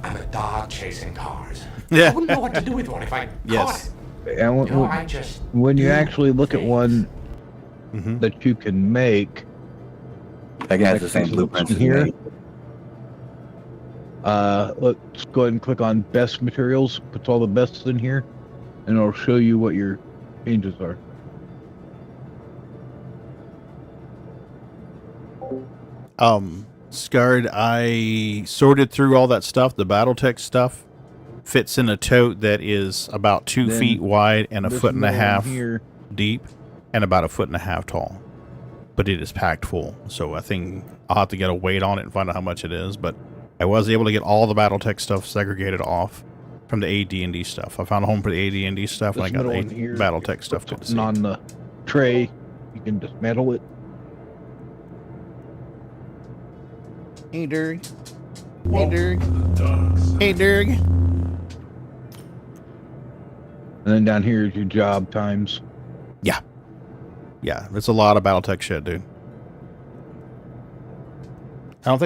I'm a dog chasing cars. Yeah. I wouldn't know what to do with one if I Yes. caught And it. You know, I just when you do actually look at things. one Mm-hmm. that you can make, Pagan has Like the same this blueprints as here? me. let's go ahead and click on best materials. Puts all the bests in here, and it'll show you what your changes are. Scarred, I sorted through all that stuff. The Battletech stuff fits in a tote that is about 2 Then feet wide and a This foot and a middle one half here. deep and about a foot and a half tall. But it is packed full. So I think I'll have to get a weight on it and find out how much it is. But I was able to get all the Battletech stuff segregated off from the AD&D stuff. I found a home for the AD&D stuff, This and I got middle the one here, Battletech stuff. Good to see. And on the tray, you can dismantle it. Hey, Dirk. Hey, Dirk. Hey, Dirk. And then down here is your job times. Yeah, it's a lot of Battletech shit, dude. I don't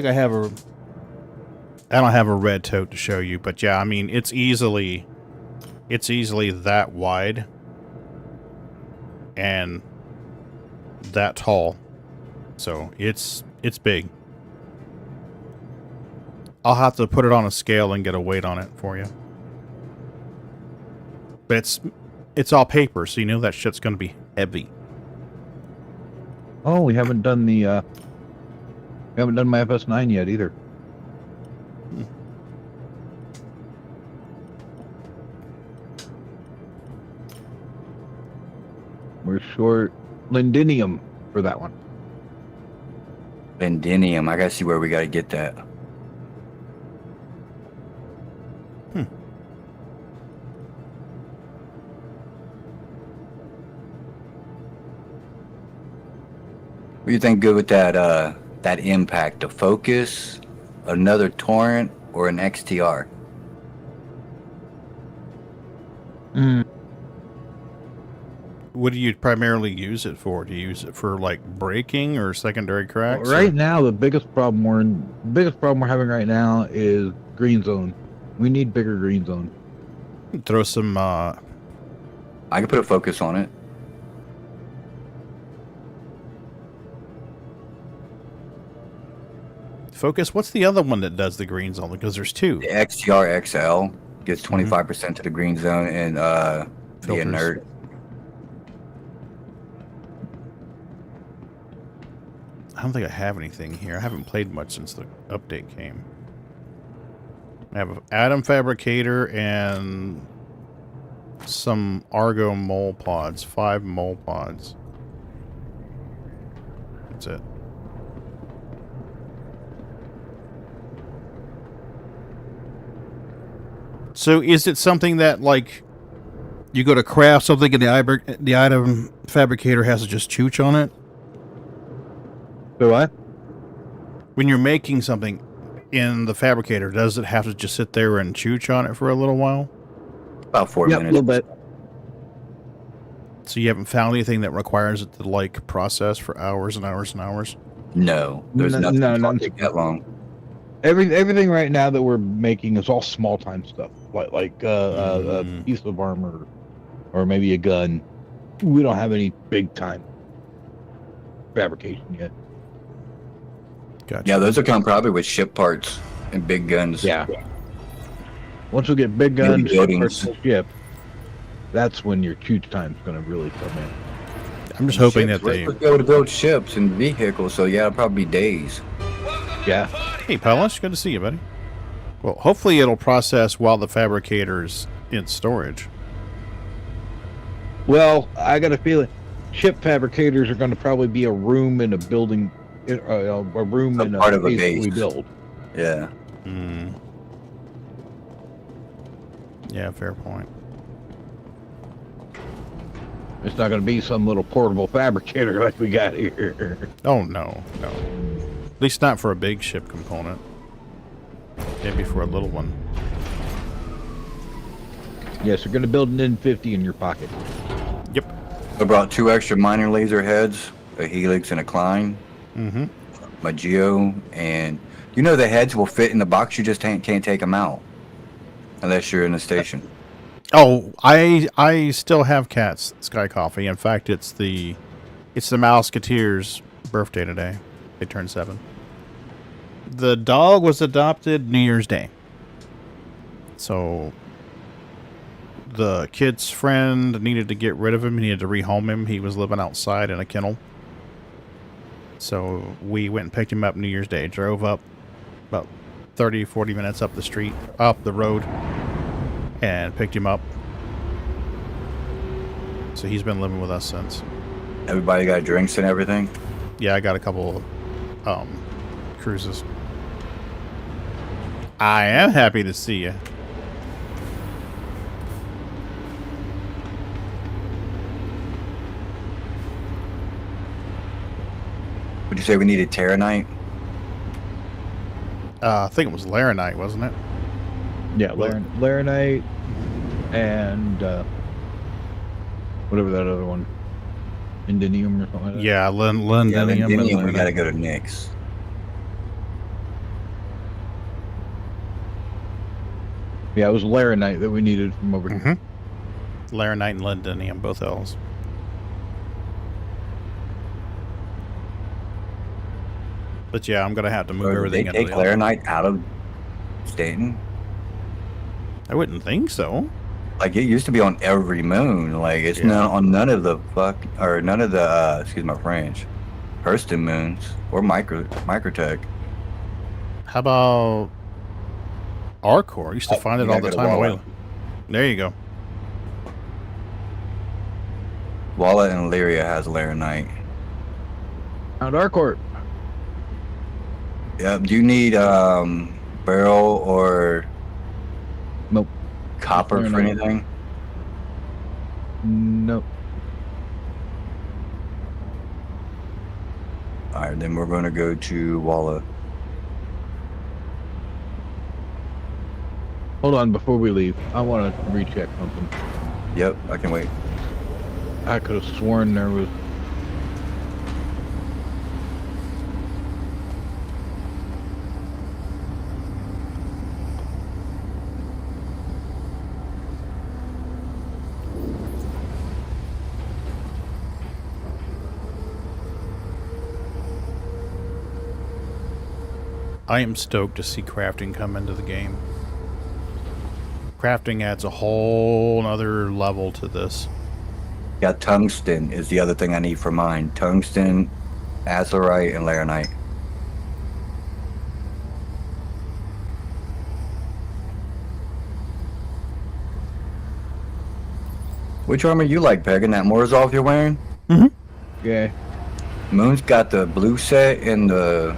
have a red tote to show you, but yeah, I mean, it's easily that wide and that tall. So it's big. I'll have to put it on a scale and get a weight on it for you. But it's all paper, so you know that shit's going to be heavy. Oh, we haven't done the we haven't done my FS9 yet either. We're short lindinium for that one. Vendinium. I gotta see where we gotta get that. What do you think good with that impact? A Focus, another Torrent, or an XTR? What do you primarily use it for? Do you use it for like braking or secondary cracks? Right now, the biggest problem we're having right now is green zone. We need bigger green zone. Throw some. I can put a Focus on it. Focus. What's the other one that does the green zone? Because there's two. The XTR XL gets 25% to the green zone and the Filters. inert. I don't think I have anything here. I haven't played much since the update came. I have an atom fabricator and some Argo mole pods. 5 mole pods. That's it. So is it something that, like, you go to craft something and the item fabricator has to just chooch on it? So what? When you're making something in the fabricator, does it have to just sit there and chooch on it for a little while? About 4 Yep, a minutes. little bit. So you haven't found anything that requires it to, like, process for hours and hours and hours? No, there's nothing that take that long. Everything right now that we're making is all small time stuff, like a piece of armor or maybe a gun. We don't have any big time fabrication yet. Gotcha. Yeah, those will come probably with ship parts and big guns. Yeah. Once we get big guns, buildings. ship, that's when your chooch time's going to really come in. I'm just hoping Ships, that they... we're supposed to be able to build ships and vehicles, so yeah, it'll probably be days. Yeah. Hey, Palace, good to see you, buddy. Well, hopefully it'll process while the fabricator's in storage. Well, I got a feeling ship fabricators are going to probably be a room in a building, a room in part a of a base that we base. build. Yeah. Yeah, fair point. It's not going to be some little portable fabricator like we got here. Oh, no, no. At least not for a big ship component. Maybe for a little one. Yes, you're going to build an N50 in your pocket. Yep. I brought 2 extra miner laser heads, a Helix and a Klein. Mm-hmm. My Geo, and you know the heads will fit in the box, you just can't take them out. Unless you're in the station. Oh, I still have cats, Sky Coffee. In fact, it's the mousekateers' birthday today. They turned 7. The dog was adopted New Year's Day. So the kid's friend needed to get rid of him. He needed to rehome him. He was living outside in a kennel. So we went and picked him up New Year's Day. Drove up about 30, 40 minutes up the road, and picked him up. So he's been living with us since. Everybody got drinks and everything? Yeah, I got a couple cruises. I am happy to see you. Would you say we needed Terranite? I think it was Laranite, wasn't it? Yeah, Laranite and whatever that other one, Indinium or something like that. Yeah, Yeah, Londinium. then and we Laranite. gotta go to Nick's. Yeah, it was Laranite that we needed from over here. Laranite and Londinium, both L's. But yeah, I'm gonna have to move Or did everything they take into the Laranite out of Stanton? I wouldn't think so. Like it used to be on every moon. Like it's not on none of the excuse my French, Hurston moons or Microtech. How about Arcor? I used to find it all the time. Walla. There you go. Walla and Lyria has Laranite. Out Arcourt. Yeah. Do you need barrel or Nope. copper for Laranite. anything? Nope. All right, then we're going to go to Walla. Hold on, before we leave, I want to recheck something. Yep, I can wait. I could have sworn there was. I am stoked to see crafting come into the game. Crafting adds a whole other level to this. Yeah, tungsten is the other thing I need for mine. Tungsten azurite, and laranite. Which armor you like, Pagan? That Morozov you're wearing? Yeah. Moon's got the blue set and the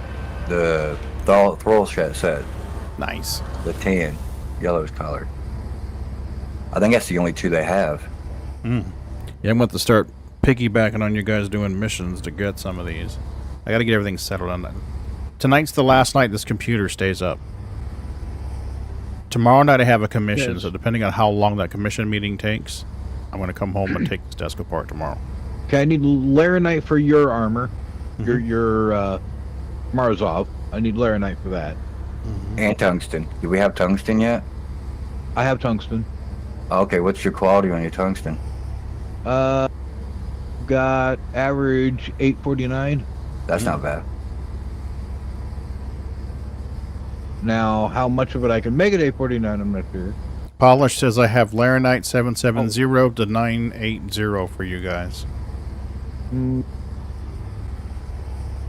Thrall set. Nice. The tan. Yellow's colored. I think that's the only two they have. Yeah, I'm going to start piggybacking on you guys doing missions to get some of these. I got to get everything settled on that. Tonight's the last night this computer stays up. Tomorrow night I have a commission, Yes. so depending on how long that commission meeting takes, I'm going to come home and take this desk apart tomorrow. Okay, I need laranite for your armor. Your Morozov. I need laranite for that. And tungsten. Do we have tungsten yet? I have tungsten. Okay, what's your quality on your tungsten? Got average 849. That's not bad. Now, how much of it I can make it 849, I'm not sure. Polish says I have Laranite 770 to 980 for you guys.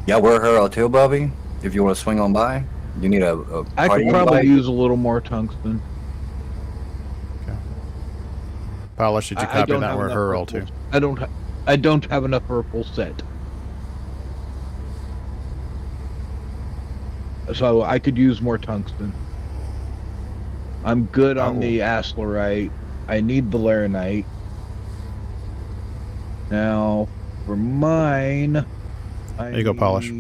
Yeah, we're her too, Bubby. If you want to swing on by, you need a I party could probably invite? use a little more tungsten. Polish, did you I copy don't that? have We're enough her for a all too. full- I don't have enough for a full set. So I could use more tungsten. I'm good on the Aslerite. I need the Laranite. Now, for mine, There you go, Polish.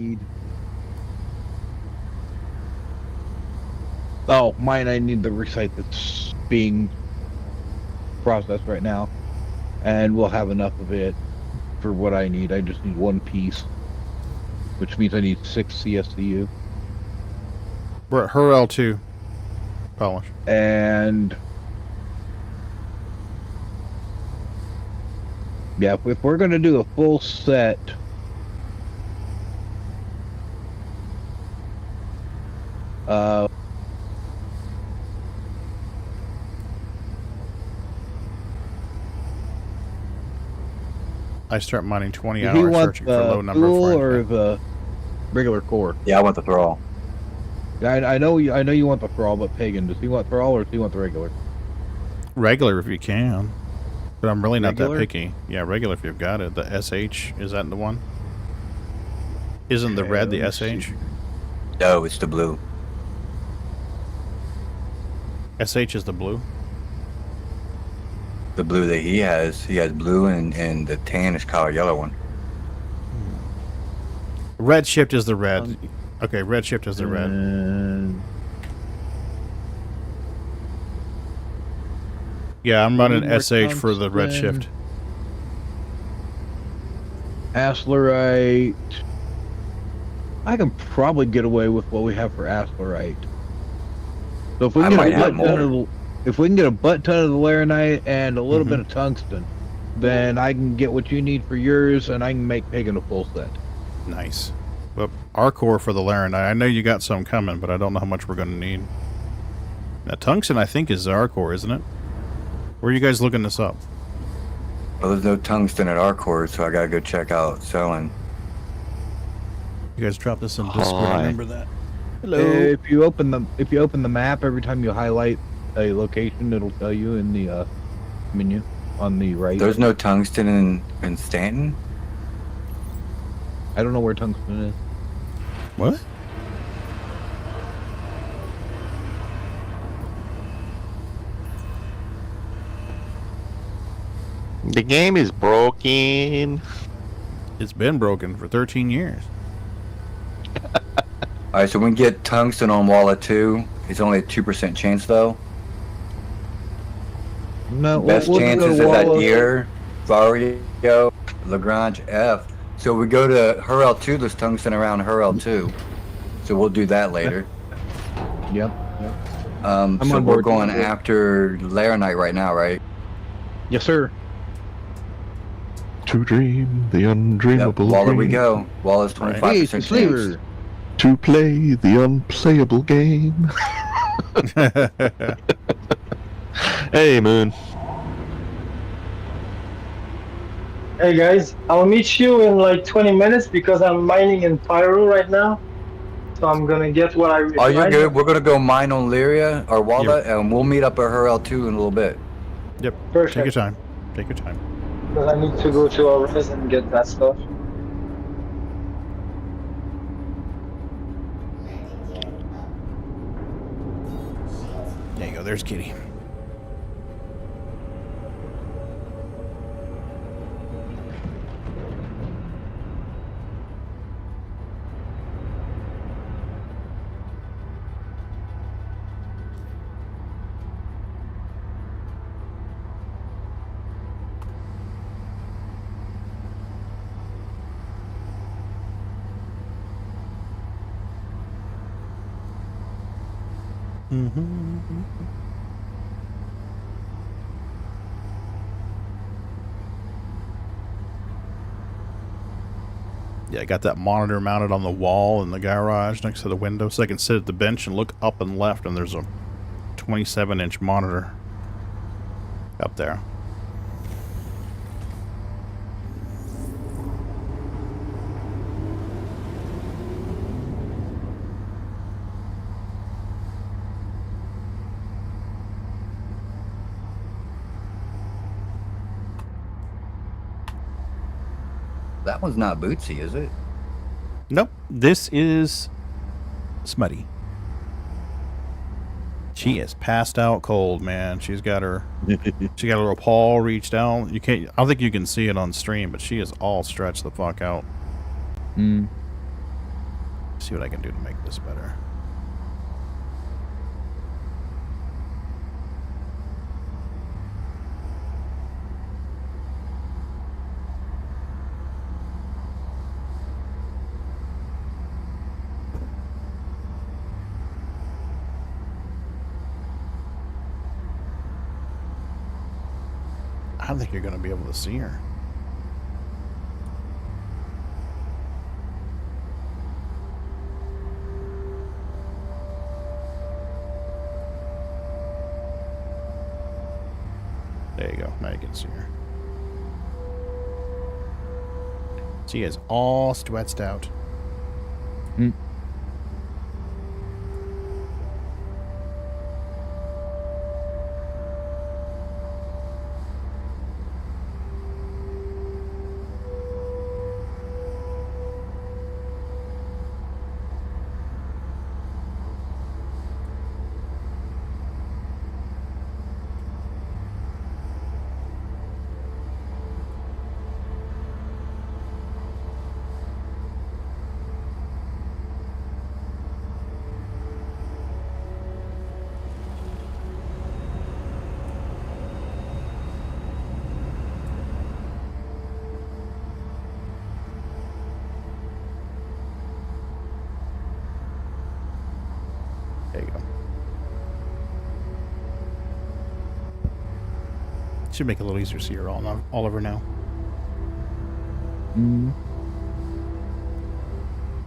Oh, mine, I need the recite that's being processed right now. And we'll have enough of it for what I need. I just need one piece. Which means I need 6 CSCU. We're at her L2. Polish. And yeah, if we're gonna do a full set, I start mining 20 do you hours want searching for low the number tool of or friends. the regular core? Yeah, I want the thrall. I know you want the thrall, but Pagan, does he want thrall or does he want the regular? Regular if you can. But I'm really not Regular? that picky. Yeah, regular if you've got it. The SH, is that the one? Isn't the red the let's SH? see. No, it's the blue. SH is the blue? The blue that he has blue and the tan is color yellow one. Red shift is the red. Okay, red shift is the red. And Yeah, I'm running more SH for the red tungsten. shift. Aslerite. I can probably get away with what we have for Aslerite. So if we I can might get a have butt ton more. of if we can get a butt ton of the Laranite and a little bit of tungsten, then I can get what you need for yours, and I can make Pagan a full set. Nice. Well, our core for the Laranite. I know you got some coming, but I don't know how much we're going to need. Now, tungsten, I think, is our core, isn't it? Where are you guys looking this up? Well, there's no tungsten at our core, so I gotta go check out selling. You guys drop this in Discord. Hi. Remember that. Hello. If you open the map, every time you highlight a location, it'll tell you in the menu on the right. There's no tungsten in Stanton? I don't know where tungsten is. What? The game is broken. It's been broken for 13 years. Alright, so we can get tungsten on Walla 2. It's only a 2% chance though. No, Best we'll go chances to is at Walla- Deer, Vario, Lagrange, F. So we go to Hurl 2, there's tungsten around Hurl 2. So we'll do that later. Yep. So on we're board. going after Laranite right now, right? Yes, sir. To dream the Yep, undreamable Walla dream. we go. Walla's 25% Hey, chance. Slaver. To play the unplayable game. Hey, Moon. Hey guys, I'll meet you in like 20 minutes because I'm mining in Pyro right now. So I'm gonna get what I Oh, you're mined. good. We're gonna go mine on Lyria or Yep. Wallet, and we'll meet up at her L2 in a little bit. Yep. Perfect. Take your time. Take your time. Because I need to go to our res and get that stuff. There you go. There's Kitty. Yeah, I got that monitor mounted on the wall in the garage next to the window so I can sit at the bench and look up and left, and there's a 27-inch monitor up there. That one's not Bootsy, is it? Nope. This is Smutty. She is passed out cold, man. She got her little paw reached out. You can't. I don't think you can see it on stream, but she is all stretched the fuck out. Mm. See what I can do to make this better. I don't think you're going to be able to see her. There you go. Now you can see her. She is all stretched out. Mm. There you go. Should make it a little easier to see her all over now. Mm.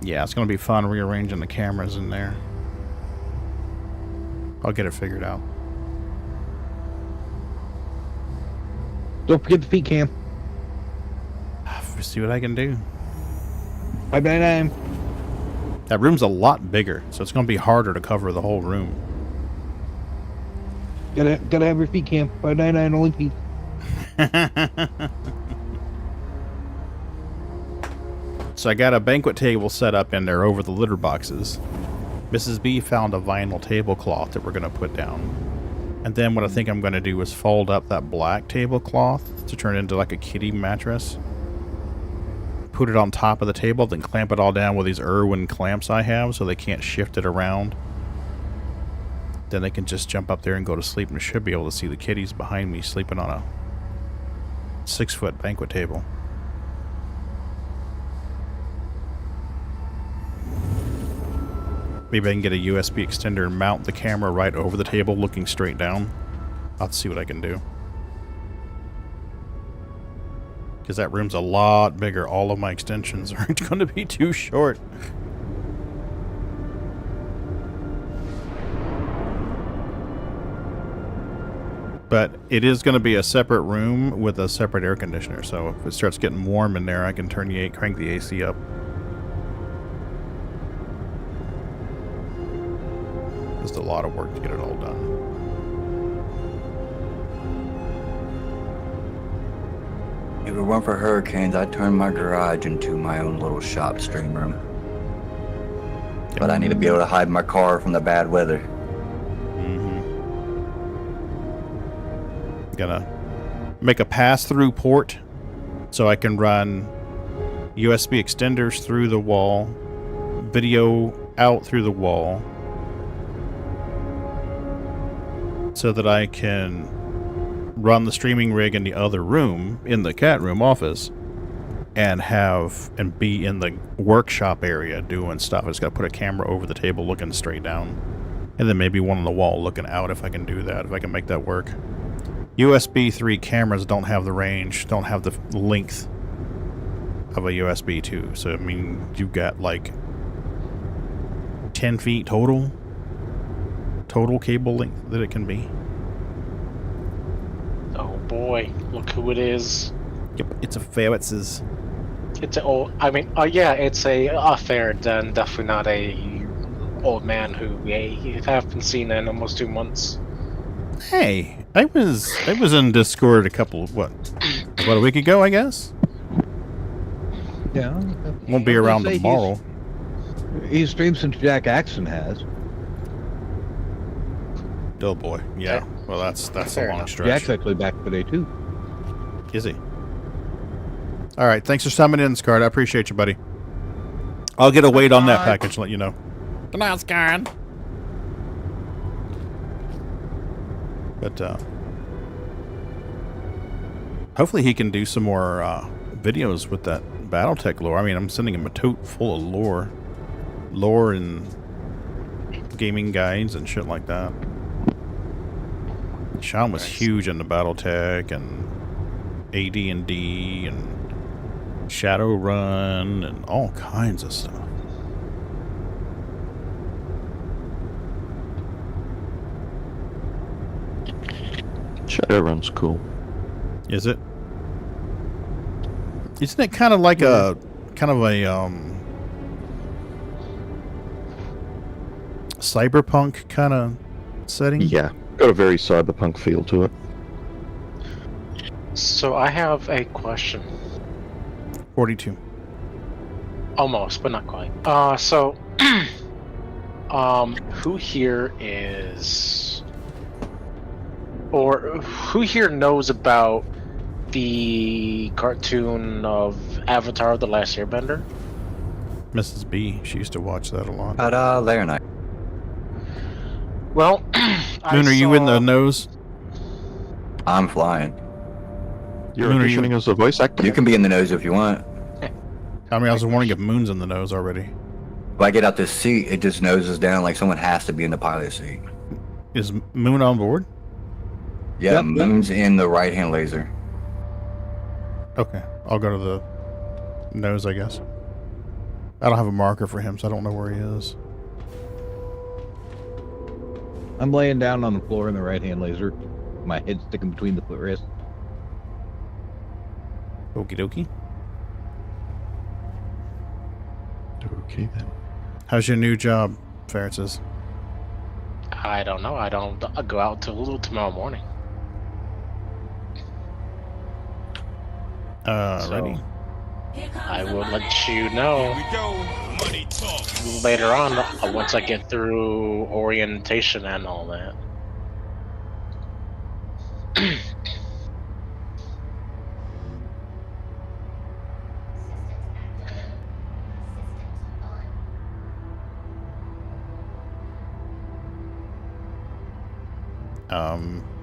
Yeah, it's going to be fun rearranging the cameras in there. I'll get it figured out. Don't forget the feet cam. See what I can do. 599. That room's a lot bigger, so it's going to be harder to cover the whole room. Gotta have your feet cam. 599 only feet. So I got a banquet table set up in there over the litter boxes. Mrs. B found a vinyl tablecloth that we're going to put down. And then what I think I'm going to do is fold up that black tablecloth to turn it into like a kitty mattress. Put it on top of the table, then clamp it all down with these Irwin clamps I have so they can't shift it around. Then they can just jump up there and go to sleep, and I should be able to see the kitties behind me sleeping on a 6-foot banquet table. Maybe I can get a USB extender and mount the camera right over the table looking straight down. I'll have to see what I can do. Because that room's a lot bigger. All of my extensions aren't going to be too short. But it is going to be a separate room with a separate air conditioner. So if it starts getting warm in there, I can crank the AC up. Just a lot of work to get it all done. If it weren't for hurricanes, I'd turn my garage into my own little shop stream room. But I need to be able to hide my car from the bad weather. Gonna make a pass-through port so I can run USB extenders through the wall, video out through the wall, so that I can run the streaming rig in the other room, in the cat room office, and be in the workshop area doing stuff. I just gotta put a camera over the table looking straight down, and then maybe one on the wall looking out if I can do that, if I can make that work. USB 3 cameras don't have the range, don't have the length of a USB 2. So, I mean, you've got like 10 feet total cable length that it can be. Oh boy, look who it is. Yep, it's a Ferretz's. It's a old, I mean, yeah, it's a ferret, and definitely not a old man who we haven't seen in almost 2 months. Hey, I was in Discord about a week ago, I guess. Yeah. Won't be around tomorrow. He's streamed since Jack Axon has. Oh boy, yeah. Well, that's a long stretch. Jack's actually back today too. Is he? All right, thanks for summing in, Scarred. I appreciate you, buddy. I'll get a weight on that package and let you know. Good night, Scarred. But hopefully he can do some more videos with that BattleTech lore. I mean, I'm sending him a tote full of lore and gaming guides and shit like that. Sean was huge into BattleTech and AD&D and Shadowrun and all kinds of stuff. Shadowrun's cool. Is it? Isn't it kind of like a cyberpunk kind of setting? Yeah, got a very cyberpunk feel to it. So I have a question. 42. Almost, but not quite. So, who here is, or who here knows about the cartoon of Avatar: The Last Airbender? Mrs. B, she used to watch that a lot. Ta-da, there night. Well, Moon, are you in the nose? I'm flying. You're Moon, auditioning as a voice actor? You can be in the nose if you want. I mean, I was wondering if Moon's in the nose already. If I get out this seat, it just noses down like someone has to be in the pilot seat. Is Moon on board? Yeah, Yep, Moon's in the right-hand laser. Okay, I'll go to the nose, I guess. I don't have a marker for him, so I don't know where he is. I'm laying down on the floor in the right-hand laser. My head sticking between the footrests. Okie dokie. Okay then. How's your new job, Ferretz's? I don't know. I don't go out till tomorrow morning. Ready? I will let you know We go. Money talk. later on once I get through orientation and all that.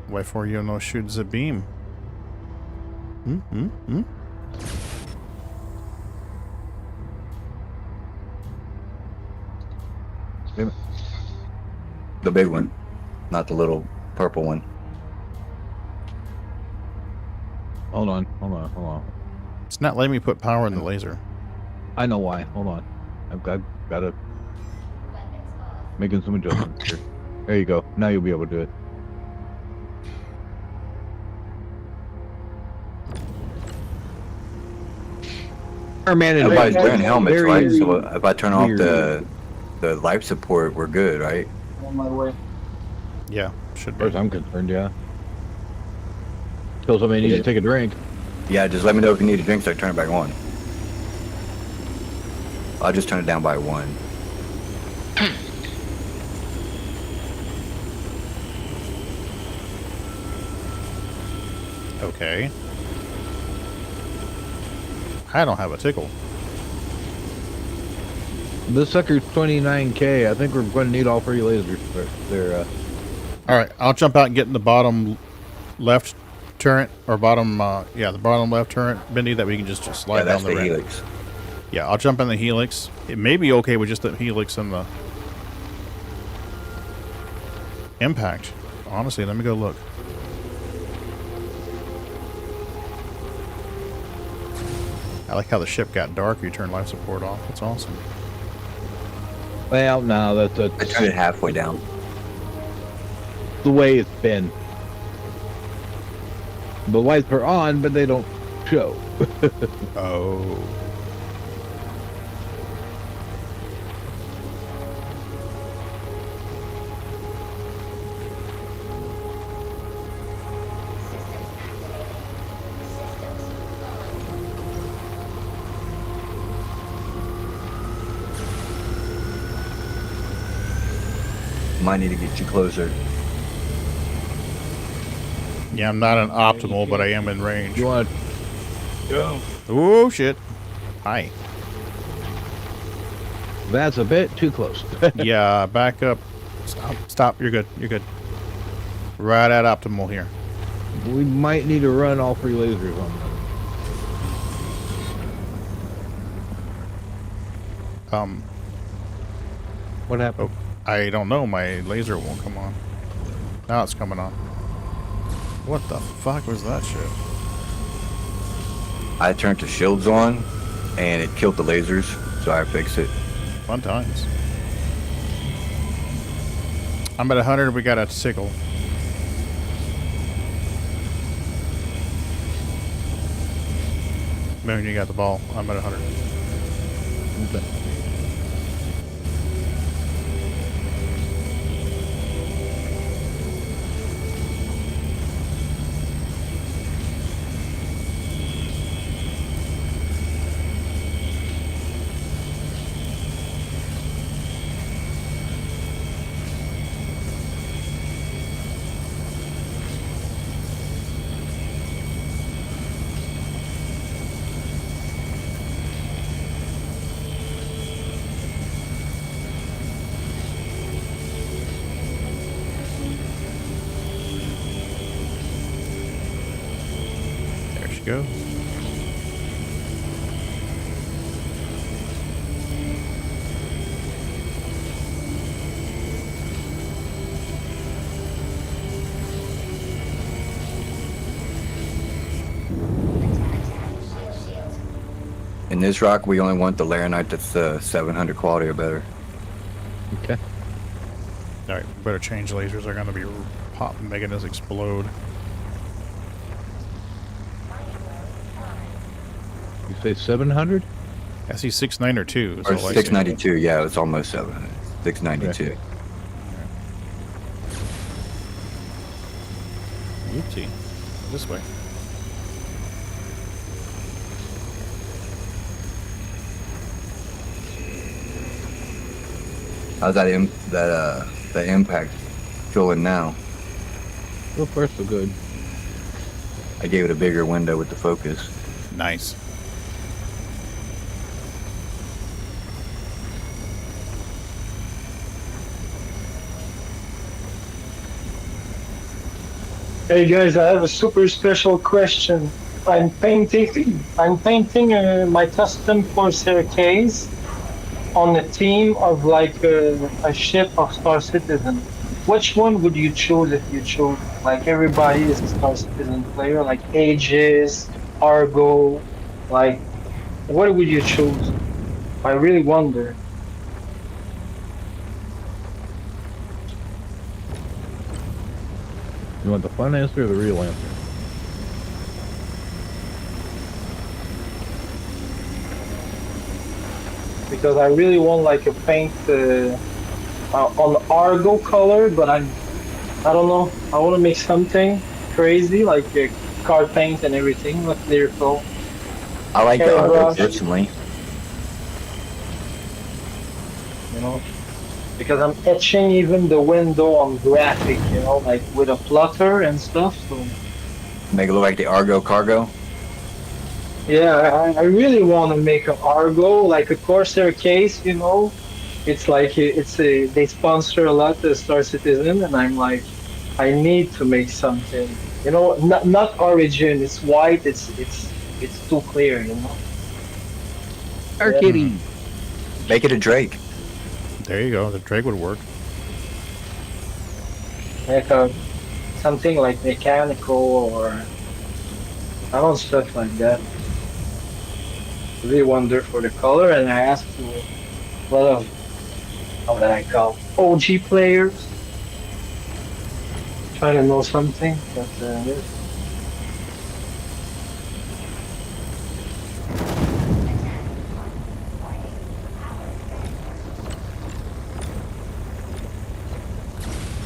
Why for you no shoot the beam? The big one, not the little purple one. Hold on. It's not letting me put power in the laser. I know why. Hold on. I've got to making some adjustments here. There you go. Now you'll be able to do it. Man, Everybody's Very- wearing helmets, very right? So if I turn off weird. the life support, we're good, right? On my way. Yeah, should As far be. as I'm concerned, yeah. Till somebody needs to take a drink. Yeah, just let me know if you need a drink so I can turn it back on. I'll just turn it down by 1. Okay. I don't have a tickle. This sucker's 29K. I think we're going to need all 3 lasers for their. All right, I'll jump out and get in the bottom left turret, or bottom, yeah, the bottom left turret, Bendy, that we can just slide Yeah, that's down the the ramp. helix. Yeah, I'll jump in the helix. It may be okay with just the helix and the impact. Honestly, let me go look. I like how the ship got dark. You turn life support off. That's awesome. Well, no, I that's turned it halfway down. the way it's been. The lights are on, but they don't show. Oh. Might need to get you closer. Yeah, I'm not an optimal, but I am in range. You want to go? Oh, shit. Hi. That's a bit too close. Yeah, back up. Stop. Stop. You're good. You're good. Right at optimal here. We might need to run all 3 lasers on them. What happened? Oh, I don't know. My laser won't come on. Now it's coming on. What the fuck was that shit? I turned the shields on, and it killed the lasers, so I fixed it. Fun times. I'm at 100. We got a sickle. Moon, you got the ball. I'm at 100. Okay. There she goes. In this rock, we only want the Laranite that's 700 quality or better. Okay. Alright, better change lasers. They're gonna be popping, making us explode. You say 700? I see 692. Or 692, yeah, it's almost 700. 692. Okay. Oopsie. This way. How's that that impact feeling now? So far, so good. I gave it a bigger window with the focus. Nice. Hey guys, I have a super special question. I'm painting my custom Corsair case on a theme of like a ship of Star Citizen. Which one would you choose if you chose? Like everybody is a Star Citizen player, like Aegis, Argo, like what would you choose? I really wonder. You want the fun answer or the real answer? because I really want like a paint on Argo color, but I don't know. I want to make something crazy like car paint and everything, like lyrical. I like the Argo Airbrush. personally. You know, because I'm etching even the window on graphic, you know, like with a plotter and stuff. So Make it look like the Argo cargo. yeah, I really want to make an Argo, like a Corsair case, you know. It's like they sponsor a lot the Star Citizen, and I'm like, I need to make something, you know, not Origin. It's white. It's too clear, you know. Kitty. Make it a Drake. There you go. The Drake would work. Like something like mechanical or I don't stuff like that. Really wonder for the color, and I asked a lot of how that I call OG players. Try to know something, but yeah.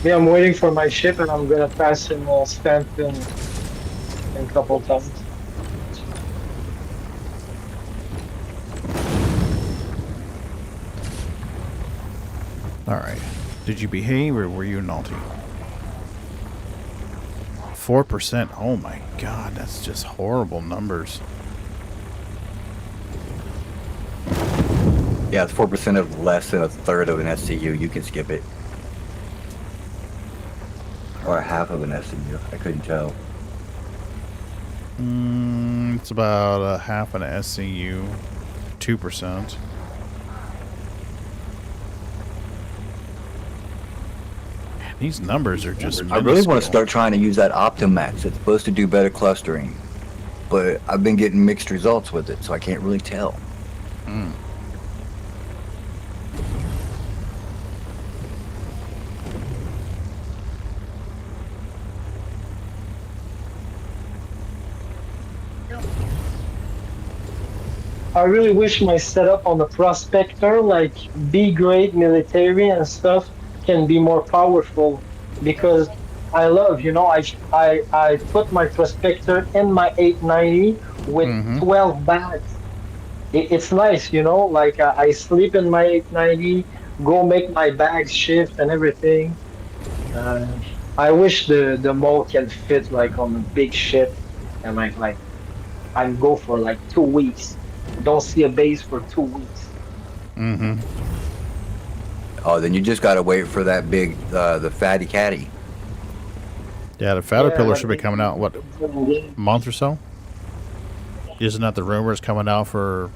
Yeah, I'm waiting for my ship, and I'm gonna pass in Stanton in a couple times. All right. Did you behave or were you naughty? 4%. Oh my God, that's just horrible numbers. Yeah, it's 4% of less than a third of an SCU. You can skip it. Or a half of an SCU. I couldn't tell. It's about a half an SCU. 2%. These numbers are just I really want to start trying to use that Optimax. It's supposed to do better clustering. But I've been getting mixed results with it, so I can't really tell. I really wish my setup on the Prospector, like B-grade military and stuff, can be more powerful, because I love, you know, I put my Prospector in my 890 with 12 bags. It's nice, you know, like I sleep in my 890, go make my bags shift and everything. I wish the mole can fit like on a big ship, and like I go for like 2 weeks. Don't see a base for 2 weeks. Oh, then you just gotta wait for that big, the fatty caddy. Yeah, the Caterpillar should be coming out, what, a month or so? Isn't that the rumor is coming out for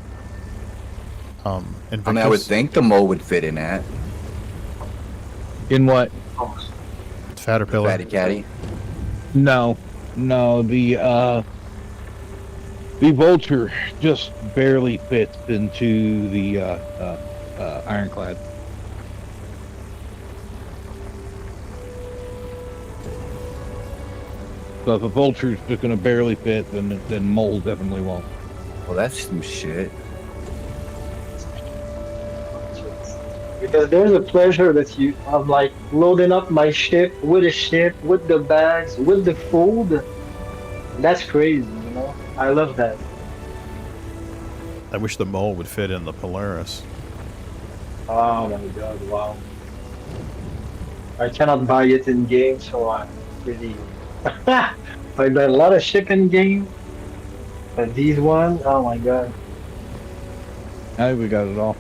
Invictus? I mean, I would think the mole would fit in that. In what? Caterpillar. Fatty caddy. No, the Vulture just barely fits into the Ironclad. So if a Vulture's just going to barely fit, then Mole definitely won't. Well, that's some shit. Because there's a pleasure that I'm like loading up my ship, with the bags, with the food. That's crazy, you know? I love that. I wish the mole would fit in the Polaris. Oh my god, wow. I cannot buy it in game, so I'm really... I got a lot of ship in game, but these ones, oh my god. I think we got it all.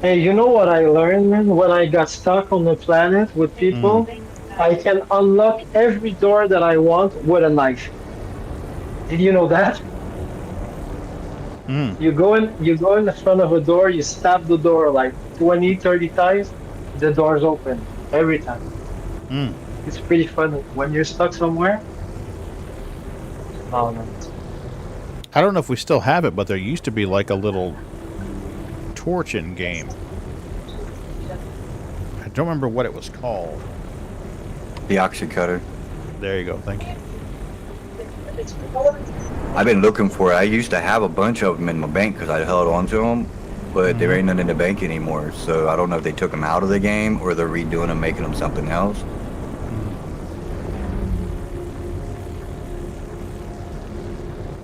Hey, you know what I learned, man? When I got stuck on the planet with people, I can unlock every door that I want with a knife. Did you know that? You go in the front of a door, you stab the door like 20, 30 times, the door's open every time. It's pretty fun when you're stuck somewhere. Oh no. I don't know if we still have it, but there used to be like a little torch in game. I don't remember what it was called. The oxy cutter. There you go, thank you. I've been looking for it. I used to have a bunch of them in my bank because I held on to them, but there ain't none in the bank anymore. So I don't know if they took them out of the game or they're redoing them, making them something else.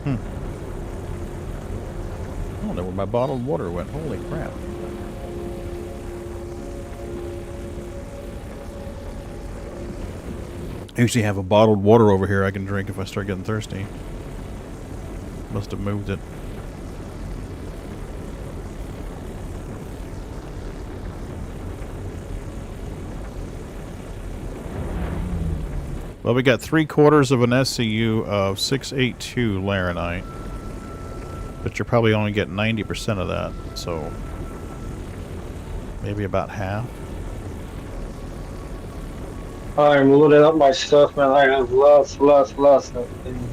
I don't know where my bottled water went. Holy crap. I usually have a bottled water over here I can drink if I start getting thirsty. Must have moved it. Well, we got 3/4 of an SCU of 682 Laranite. But you're probably only getting 90% of that, so maybe about half. I'm loading up my stuff, man. I have lots of things.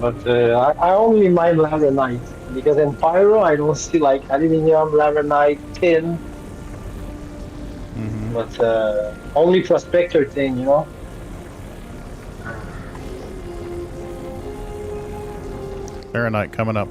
But I only mine Laranite, because in Pyro I don't see like aluminium, Laranite, tin. But only prospector thing, you know? Laranite coming up.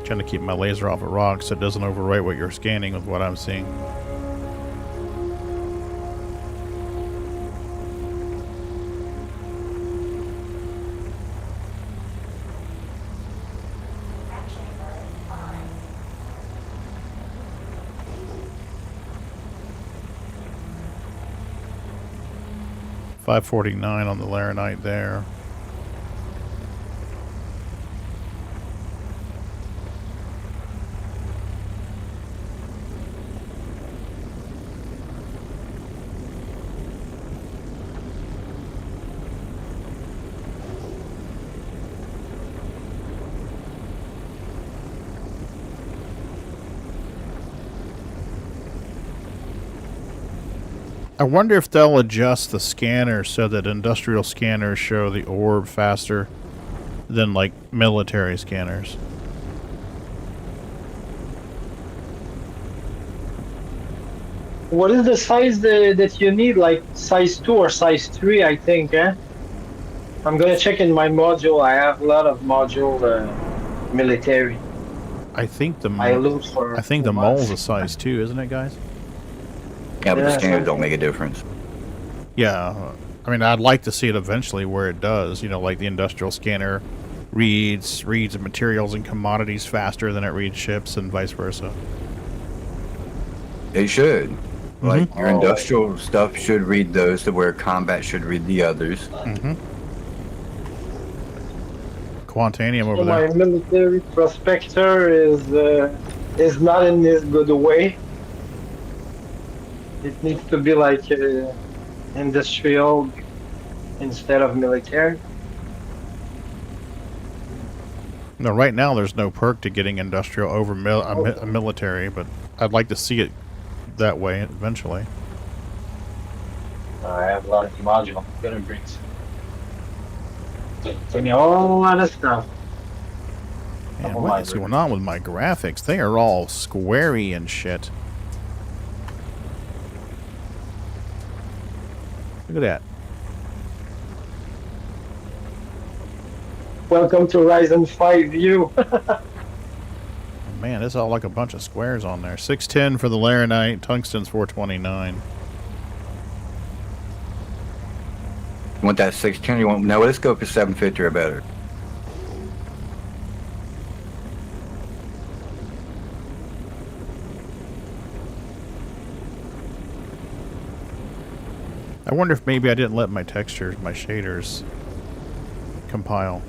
Trying to keep my laser off of rocks so it doesn't overwrite what you're scanning with what I'm seeing. $549 on the Laranite there. I wonder if they'll adjust the scanner so that industrial scanners show the orb faster than like military scanners. What is the size that you need? Like size 2 or size 3, I think, eh? I'm gonna check in my module. I have a lot of module military. I think the the mole's a size 2, isn't it, guys? Yeah, but the Yeah, scanners don't make a difference. Yeah, I mean, I'd like to see it eventually where it does. You know, like the industrial scanner reads materials and commodities faster than it reads ships, and vice versa. They should. Like your industrial stuff should read those, to where combat should read the others. Quantanium over my there. military prospector is not in this good way. It needs to be like industrial instead of military. No, right now there's no perk to getting industrial over military, but I'd like to see it that way eventually. I have a lot of module. I'm gonna bring some. Give me a whole lot of stuff. Man, what is going on with my graphics? They are all squarey and shit. Look at that. Welcome to Ryzen 5 view. Man, it's all like a bunch of squares on there. 610 for the Laranite, tungsten's 429. You want that 610? You want? No, let's go for 750 or better. I wonder if maybe I didn't let my textures, my shaders, compile.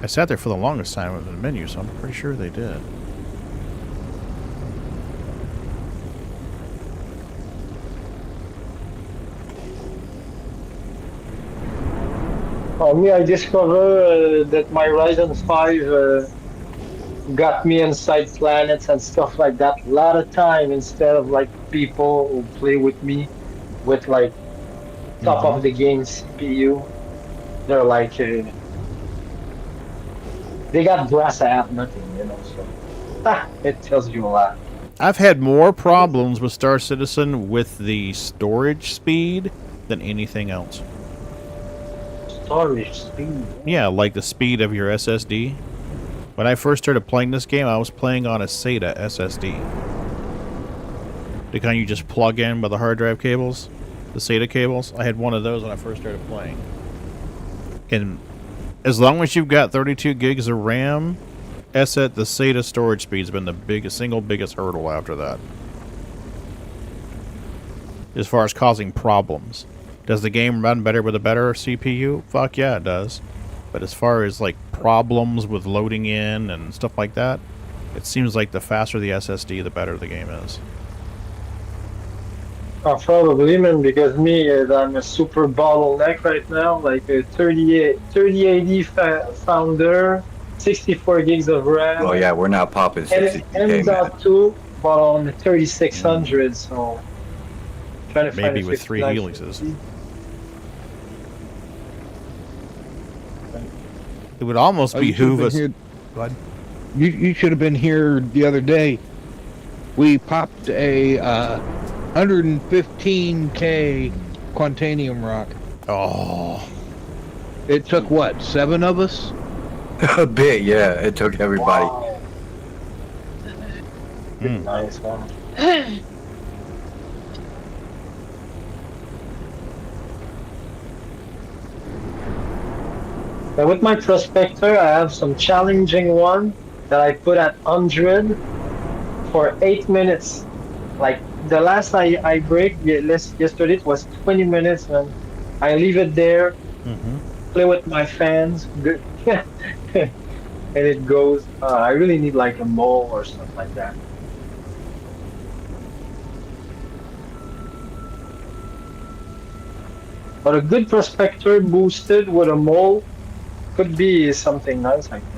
I sat there for the longest time with the menu, so I'm pretty sure they did. For me, I discovered that my Ryzen 5 got me inside planets and stuff like that a lot of time instead of like people who play with me with like top of the game CPU. They're like they got brass, I have nothing, you know. So it tells you a lot. I've had more problems with Star Citizen with the storage speed than anything else. Storage speed. Yeah, like the speed of your SSD. When I first started playing this game, I was playing on a SATA SSD. The kind you just plug in with the hard drive cables, the SATA cables. I had one of those when I first started playing. And as long as you've got 32 gigs of RAM, the SATA storage speed's been the single biggest hurdle after that. As far as causing problems. Does the game run better with a better CPU? Fuck yeah, it does. But as far as like problems with loading in and stuff like that, it seems like the faster the SSD, the better the game is. Probably, man, because I'm a super bottleneck right now, like a 3080 Founder, 64 gigs of RAM. Oh yeah, we're not popping And 60K, man. M.2, but on the 3600, so trying to find Maybe a with 3 5950. helixes. It would almost behoove us. You should have been here the other day. We popped a 115K Quantanium rock. Oh. It took what, 7 of us? A bit, yeah. It took everybody. Wow. Nice one. Now with my prospector, I have some challenging one that I put at 100 for 8 minutes. Like the last I break yesterday it was 20 minutes, and I leave it there, play with my fans, good, and it goes. I really need like a mole or something like that. But a good prospector boosted with a mole could be something nice, I think.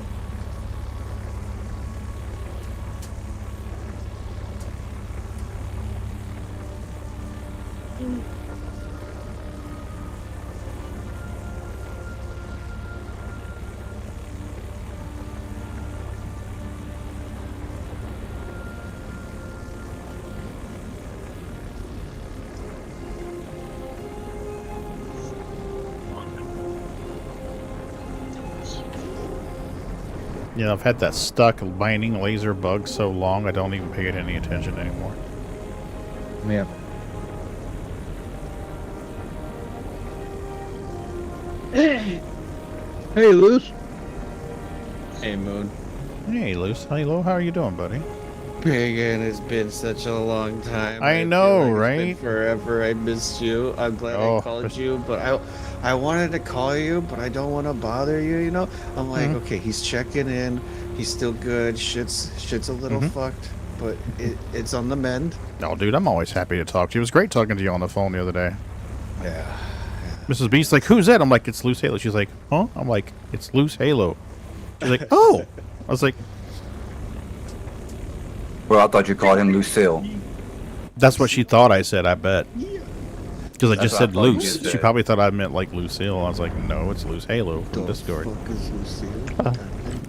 Yeah, I've had that stuck mining laser bug so long I don't even pay it any attention anymore. Yeah. Hey, Luce. Hey, Moon. Hey, Luce. Hello, how are you doing, buddy? Pagan, it's been such a long time. I feel know, like right? It's been forever. I missed you. I'm glad I called you, but I wanted to call you, but I don't want to bother you, you know? I'm like, okay, he's checking in. He's still good. Shit's a little fucked, but it's on the mend. No, dude, I'm always happy to talk to you. It was great talking to you on the phone the other day. Yeah. Mrs. B's like, who's that? I'm like, it's Loose Halo. She's like, huh? I'm like, it's Loose Halo. She's like, oh. I was like, Well, I thought you called him Lucille. that's what she thought I said, I bet. Because I That's just what said I thought you Loose. just She said. probably thought I meant like Lucille. I was like, no, it's Loose Halo from Discord. Fuck is Lucille?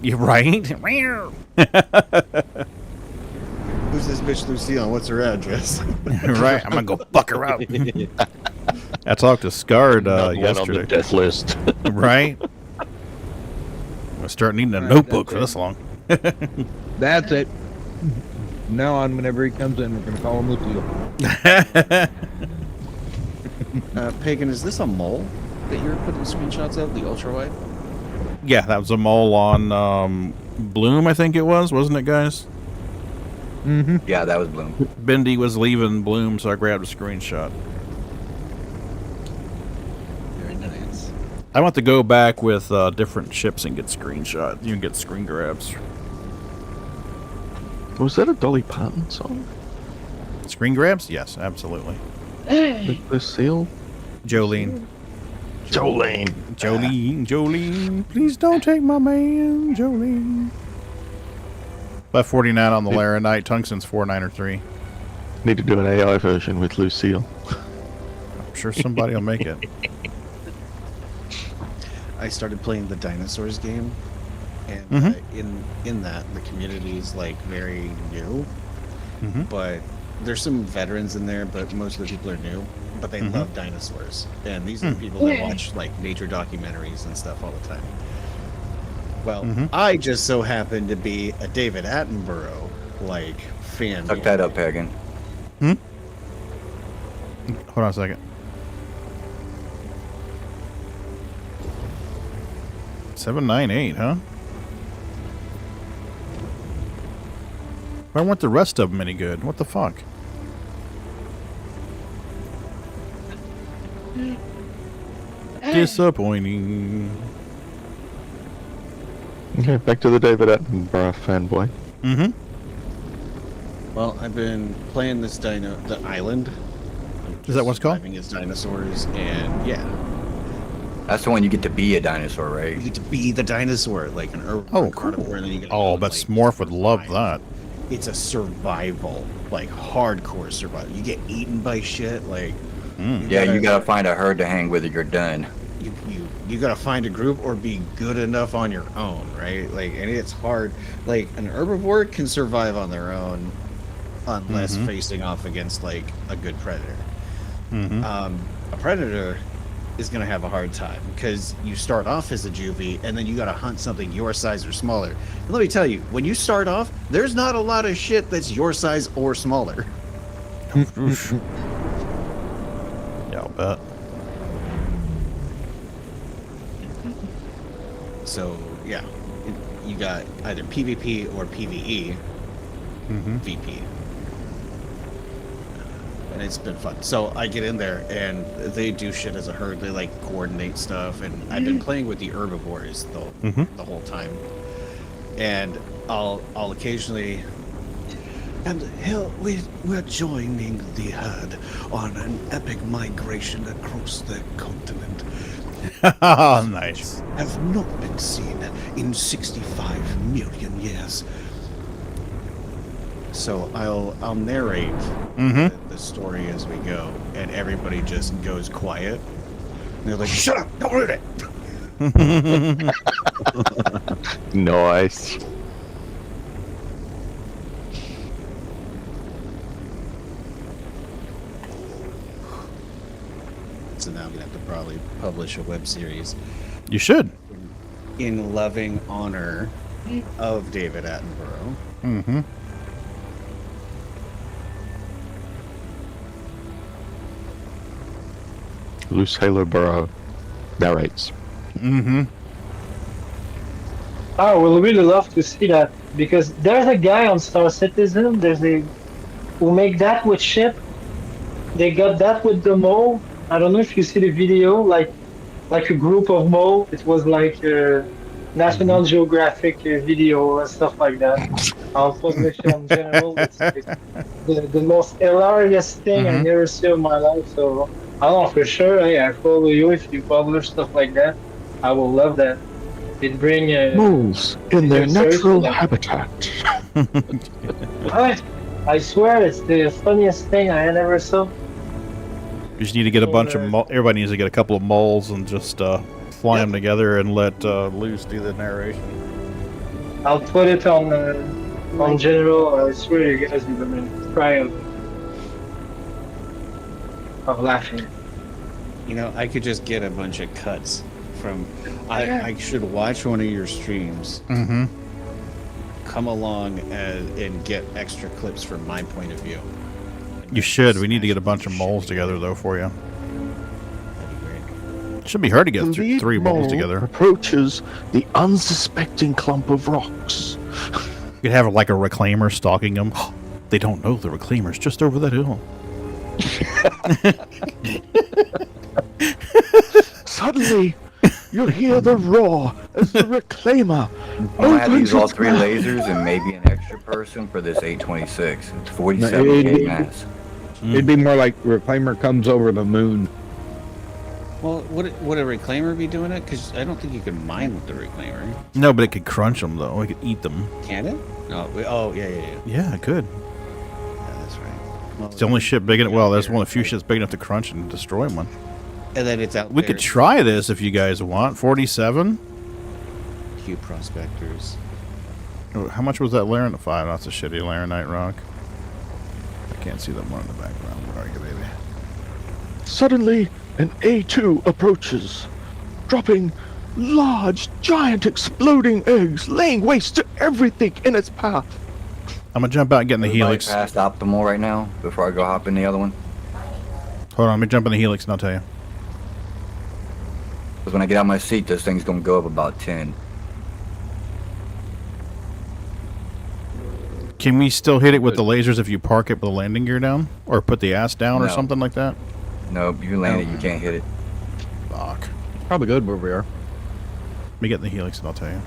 You're right. Who's this bitch Lucille? What's her address? Right. I'm going to go fuck her up. I talked to Scarred yesterday. On the death list. Right? I'm going to start needing a notebook for this long. That's it. From now on, whenever he comes in, we're going to call him Lucille. Pagan, is this a mole that you're putting screenshots of, the ultra wide? Yeah, that was a mole on Bloom, I think it was, wasn't it, guys? Yeah, that was Bloom. Bendy was leaving Bloom, so I grabbed a screenshot. Very nice. I want to go back with different ships and get screenshots. You can get screen grabs. Was that a Dolly Parton song? Screen grabs? Yes, absolutely. Lucille? Jolene. Jolene. Jolene, Jolene. Please don't take my man, Jolene. 549 on the Laranite. Tungsten's 493. Need to do an AI version with Lucille. I'm sure somebody will make it. I started playing the dinosaurs game, and in that the community is like very new, but there's some veterans in there, but most of the people are new. But they love dinosaurs, and these are the people that watch like nature documentaries and stuff all the time. Well, I just so happen to be a David Attenborough like fan. Tuck that up, Pagan. Hold on a second. 798, huh? Why weren't the rest of them any good? What the fuck? Disappointing. Okay, back to the David Attenborough fanboy. Well, I've been playing this the island. Is that what it's called? Surviving as dinosaurs, and yeah. That's the one you get to be a dinosaur, right? You get to be the dinosaur, like an herbivore carnivore, and then you get But Smorf would love that. It's a survival, like hardcore survival. You get eaten by shit, like. You gotta find a herd to hang with or you're done. You gotta find a group or be good enough on your own, right? Like, and it's hard. Like, an herbivore can survive on their own unless facing off against like a good predator. A predator is gonna have a hard time because you start off as a juvie and then you gotta hunt something your size or smaller. And let me tell you, when you start off, there's not a lot of shit that's your size or smaller. Yeah, I'll bet. So yeah, you got either PvP or PvE. VP. And it's been fun. So I get in there and they do shit as a herd. They like coordinate stuff, and I've been playing with the herbivores the whole time. And I'll occasionally, and hell, we're joining the herd on an epic migration across the continent. Nice. Have not been seen in 65 million years. So I'll narrate the story as we go, and everybody just goes quiet. And they're like, "Shut up! Don't read it." Nice. So now I'm gonna have to probably publish a web series. You should. In loving honor of David Attenborough. Loose Halo Burrow narrates. I would really love to see that, because there's a guy on Star Citizen, who make that with ship. They got that with the mole. I don't know if you see the video, like a group of mole. It was like a National Geographic video and stuff like that. I'll publish it in general. It's the most hilarious thing I never see in my life. So I don't know for sure. Hey, I follow you if you publish stuff like that. I will love that. It bring moles in their natural habitat. I swear it's the funniest thing I ever saw. You just need to get a bunch of everybody needs to get a couple of moles and just fly them together and let Luce do the narration. I'll put it on general. I swear you guys are gonna cry of laughing. You know, I could just get a bunch of cuts from. I should watch one of your streams. Come along and get extra clips from my point of view. You should. We need to get a bunch of moles together, though, for you. That'd be great. It shouldn't be hard to get The three moles mole together. approaches the unsuspecting clump of rocks. You could have like a reclaimer stalking them. They don't know the reclaimer's just over that hill. Suddenly, you hear the roar as the reclaimer I have to use opens all its 3 mouth. lasers and maybe an extra person for this 826. It's 47 gauge mass. It'd be more like Reclaimer comes over the moon. Well, would a reclaimer be doing it? Because I don't think you can mine with the reclaimer. No, but it could crunch them though. It could eat them. Can it? Oh, yeah. Yeah, it could. Yeah, that's right. Well, It's the only ship big enough. Well, there's one of the few ships big enough to crunch and destroy one. And then it's out We there. could try this if you guys want. 47. Q prospectors. Oh, how much was that Laranite? That's a shitty Laranite rock. I can't see that one in the background. Where are you, baby? Suddenly, an A2 approaches, dropping large, giant, exploding eggs, laying waste to everything in its path. I'm gonna jump out and get in the helix. Past optimal right now before I go hop in the other one. Hold on, let me jump in the helix and I'll tell you. Because when I get out of my seat, this thing's gonna go up about 10. Can we still hit it with the lasers if you park it with the landing gear down? Or put the ass down or No. something like that? Nope, you land it, you can't hit it. Fuck. Probably good where we are. Let me get in the helix and I'll tell you.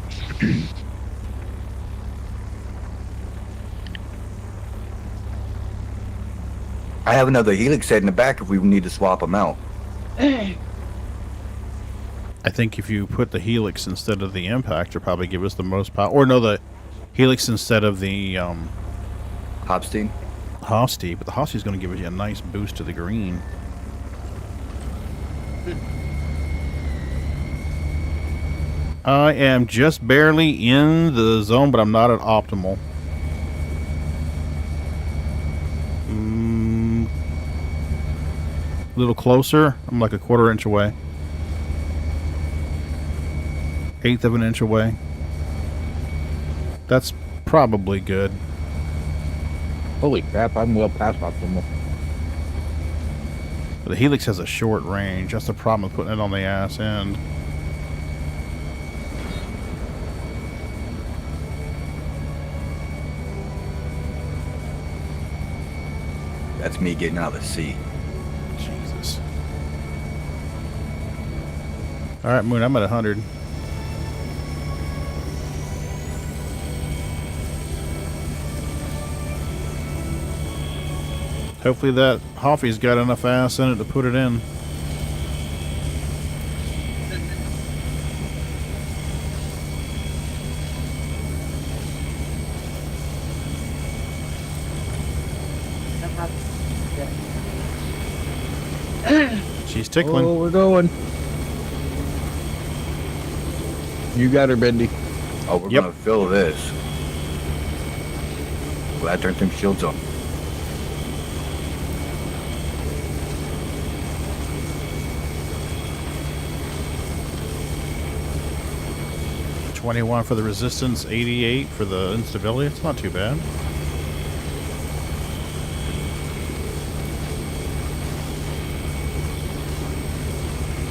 I have another helix set in the back if we need to swap them out. I think if you put the helix instead of the impactor, probably give us the most power. Or no, the helix instead of the Hopstein? Hofstee. But the Hofstee is going to give you a nice boost to the green. I am just barely in the zone, but I'm not at optimal. A little closer. I'm like a quarter inch away. 1/8 of an inch away. That's probably good. Holy crap, I'm well past optimal. But the helix has a short range. That's the problem with putting it on the ass end. That's me getting out of the seat. Jesus. Alright, Moon, I'm at 100. Hopefully that Hoffy's got enough ass in it to put it in. She's tickling. Oh, we're going. You got her, Bendy. Oh, we're gonna fill this. Glad I turned them shields on. $21 for the resistance, 88 for the instability. It's not too bad.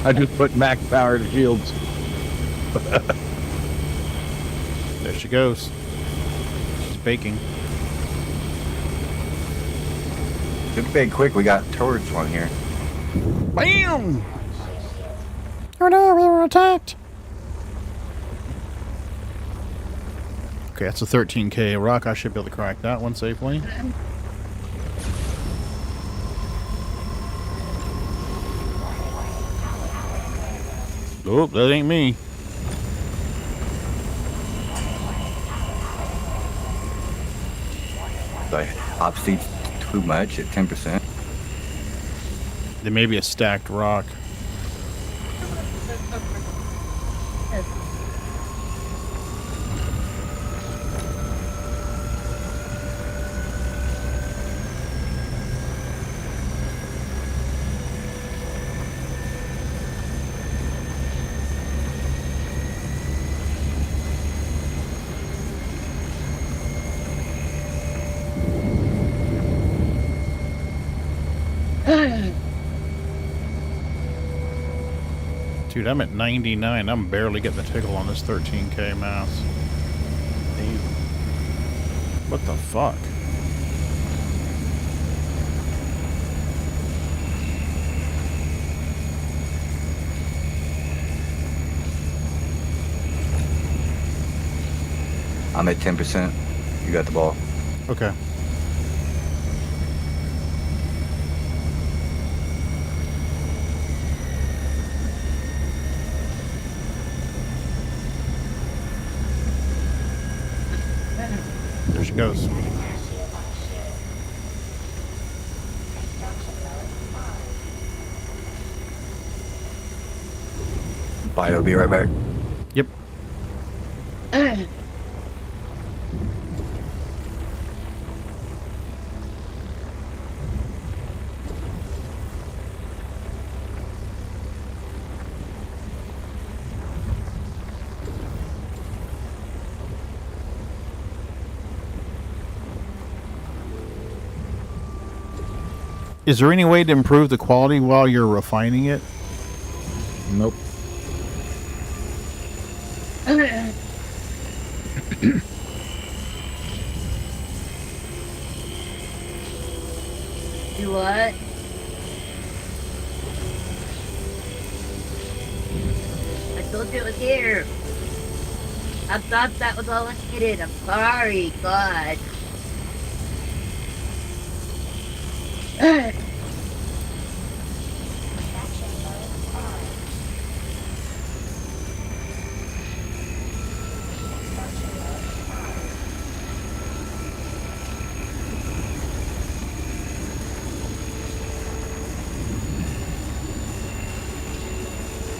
I just put max power to shields. There she goes. She's baking. Should be quick, we got turrets on here. BAM! Oh no, we were attacked. Okay, that's a 13k rock. I should be able to crack that one safely. Oh, that ain't me. The Hopstein's too much at 10%. There may be a stacked rock. Dude, I'm at 99. I'm barely getting the tickle on this 13k mouse. Damn. What the fuck? I'm at 10%. You got the ball. Okay. she goes. Bye, I'll be right back. Yep. Is there any way to improve the quality while you're refining it? Nope. You what? I told you it was here. I thought that was all I needed. I'm sorry, God.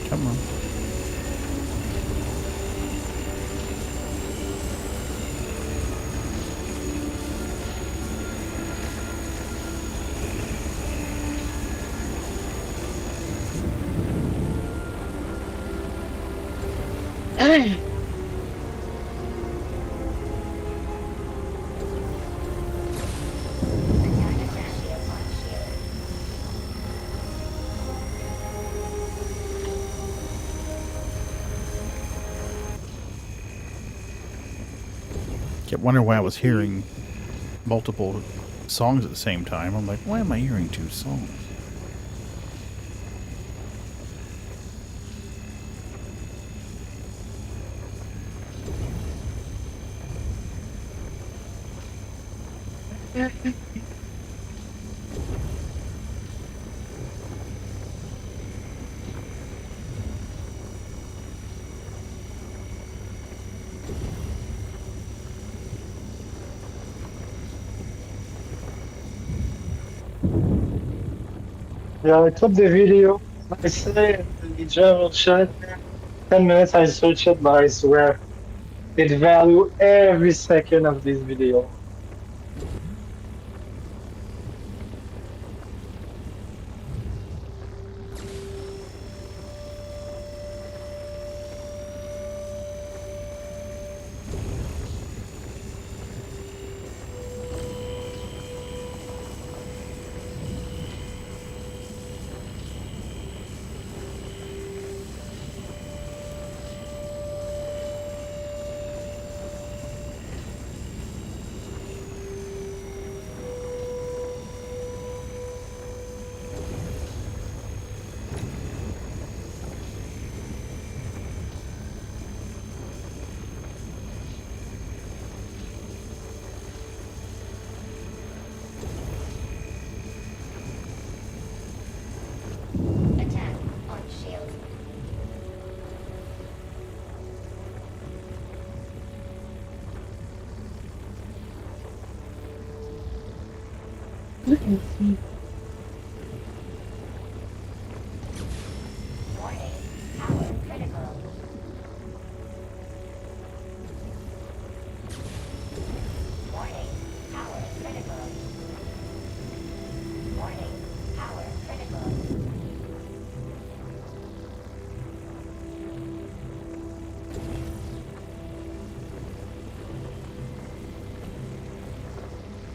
Come on. Kept wondering why I was hearing multiple songs at the same time. I'm like, why am I hearing two songs? Yeah, I took the video. I say in the general chat, 10 minutes I searched it, but I swear, it value every second of this video.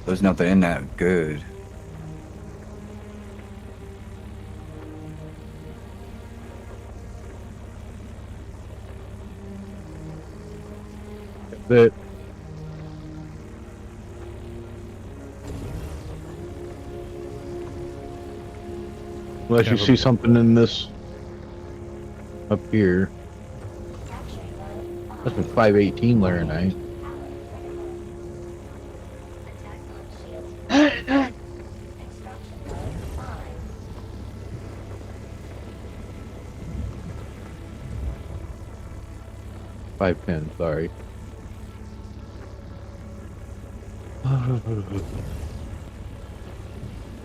There's nothing in that good. That unless you see something in this up here. That's a 518 Laranite. Sorry.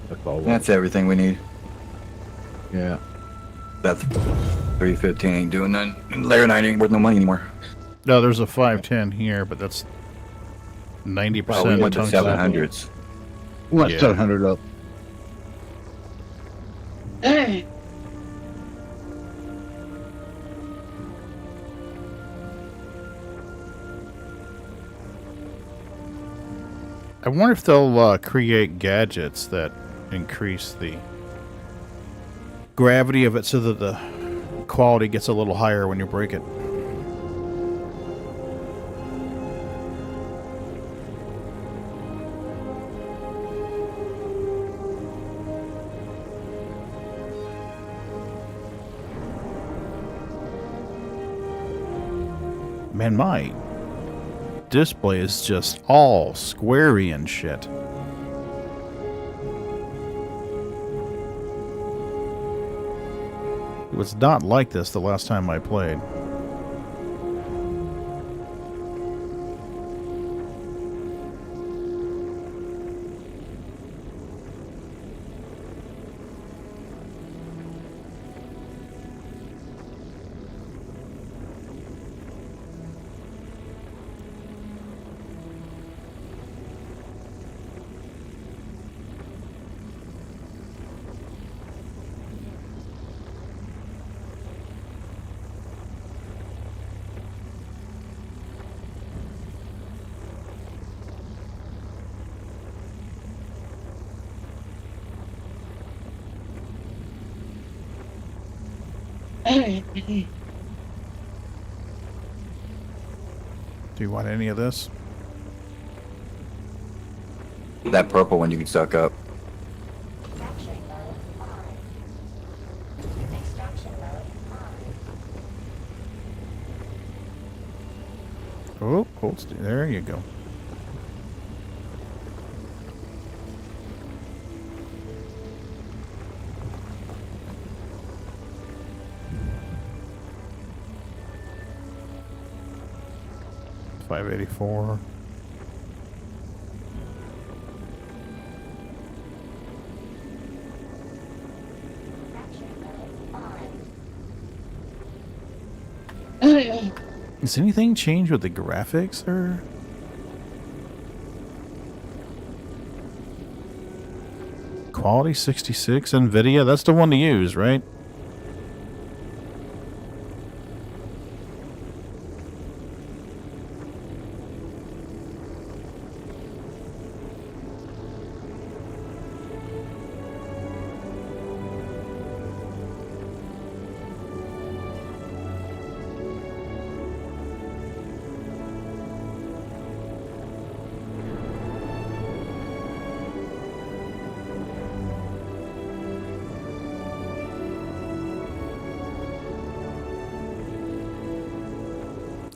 That's all. That's everything we need. Yeah. That 315 ain't doing nothing. Layer 9 ain't worth no money anymore. No, there's a 510 here, but that's 90%. Well, we went to tungsten. 700s. We want Yeah. 700 up. I wonder if they'll create gadgets that increase the gravity of it so that the quality gets a little higher when you break it. Man, my display is just all squarey and shit. It was not like this the last time I played. Do you want any of this? That purple one you can suck up. Oh, hold still. There you go. $584. Has anything changed with the graphics, or? Quality 66, Nvidia, that's the one to use, right?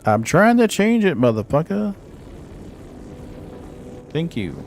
I'm trying to change it, motherfucker. Thank you.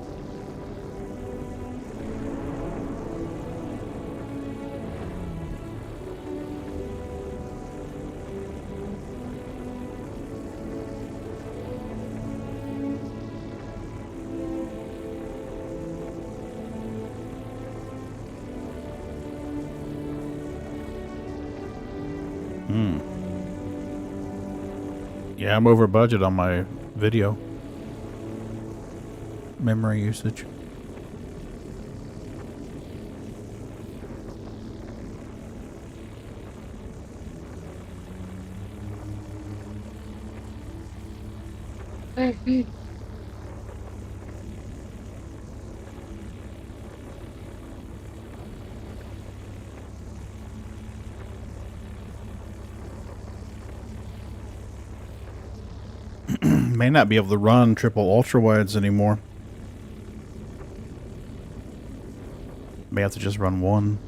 Yeah, I'm over budget on my video memory usage. May not be able to run triple ultra wides anymore. May have to just run one.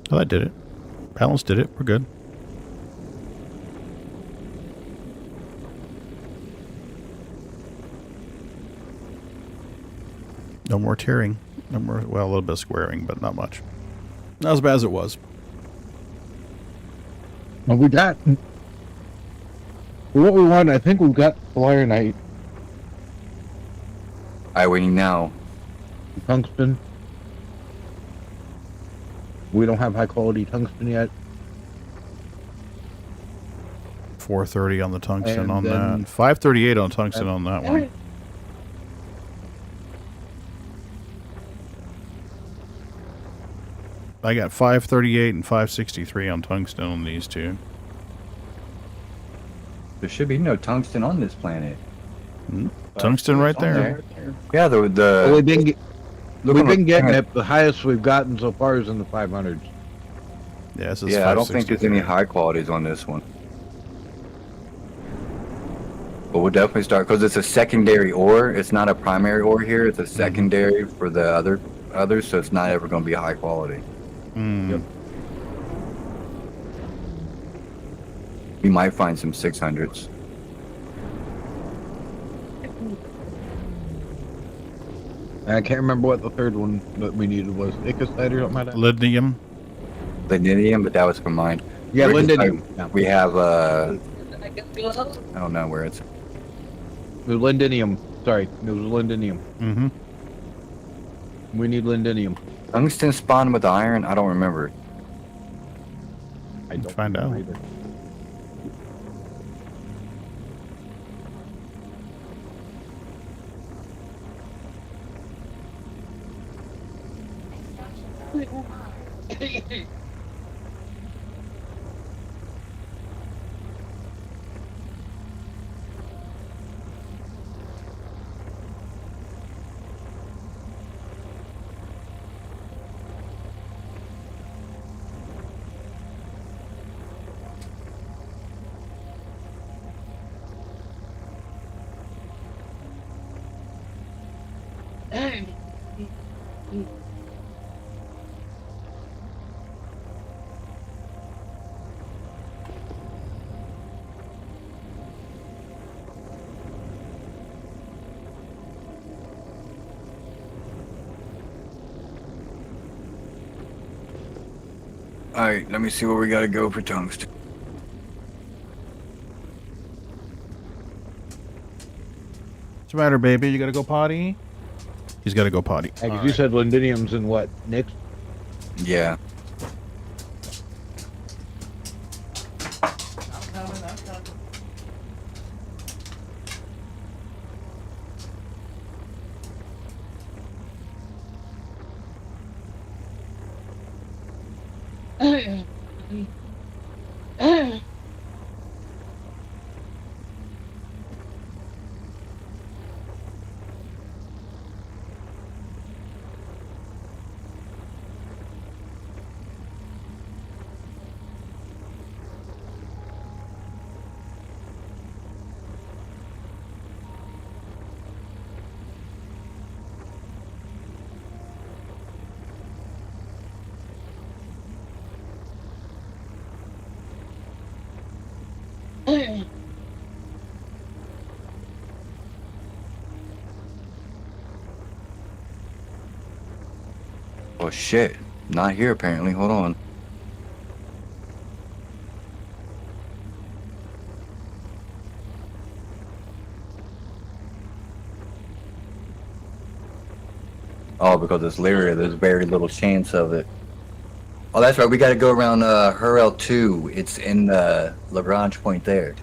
Oh, that did it. Balance did it. We're good. No more tearing. No more, well, a little bit of squaring, but not much. Not as bad as it was. Well, we got what we want. I think we've got Flyer Knight. I waiting now. Tungsten. We don't have high quality tungsten yet. 430 on the tungsten And on then- that. 538 on tungsten on that one. I got 538 and 563 on tungsten on these two. There should be no tungsten on this planet. Tungsten right there. Yeah, Well, the we've been look on the getting planet. it. The highest we've gotten so far is in the 500s. Yeah, this is Yeah, I don't think there's any 563. high qualities on this one. But we'll definitely start because it's a secondary ore. It's not a primary ore here. It's a secondary for the others, so it's not ever going to be high quality. Mm. You might find some 600s. I can't remember what the third one that we needed was. Icosite or something like that. Linium. Linium, but that was for mine. Yeah, We're just lindinium. like- We have I don't know where it's. It was lindinium. Sorry, it was lindinium. Mm-hmm. We need lindinium. Tungsten spawned with iron. I don't remember. I don't Find know out. either. All right, let me see where we got to go for tungsten. What's the matter, baby? You gotta go potty? He's gotta go potty. Hey, 'cause you said lindinium's in what? Next? Yeah. Oh shit. Not here apparently. Hold on. Oh, because it's Lyria, there's very little chance of it. Oh, that's right. We got to go around Hurl 2. It's in the Lagrange point there.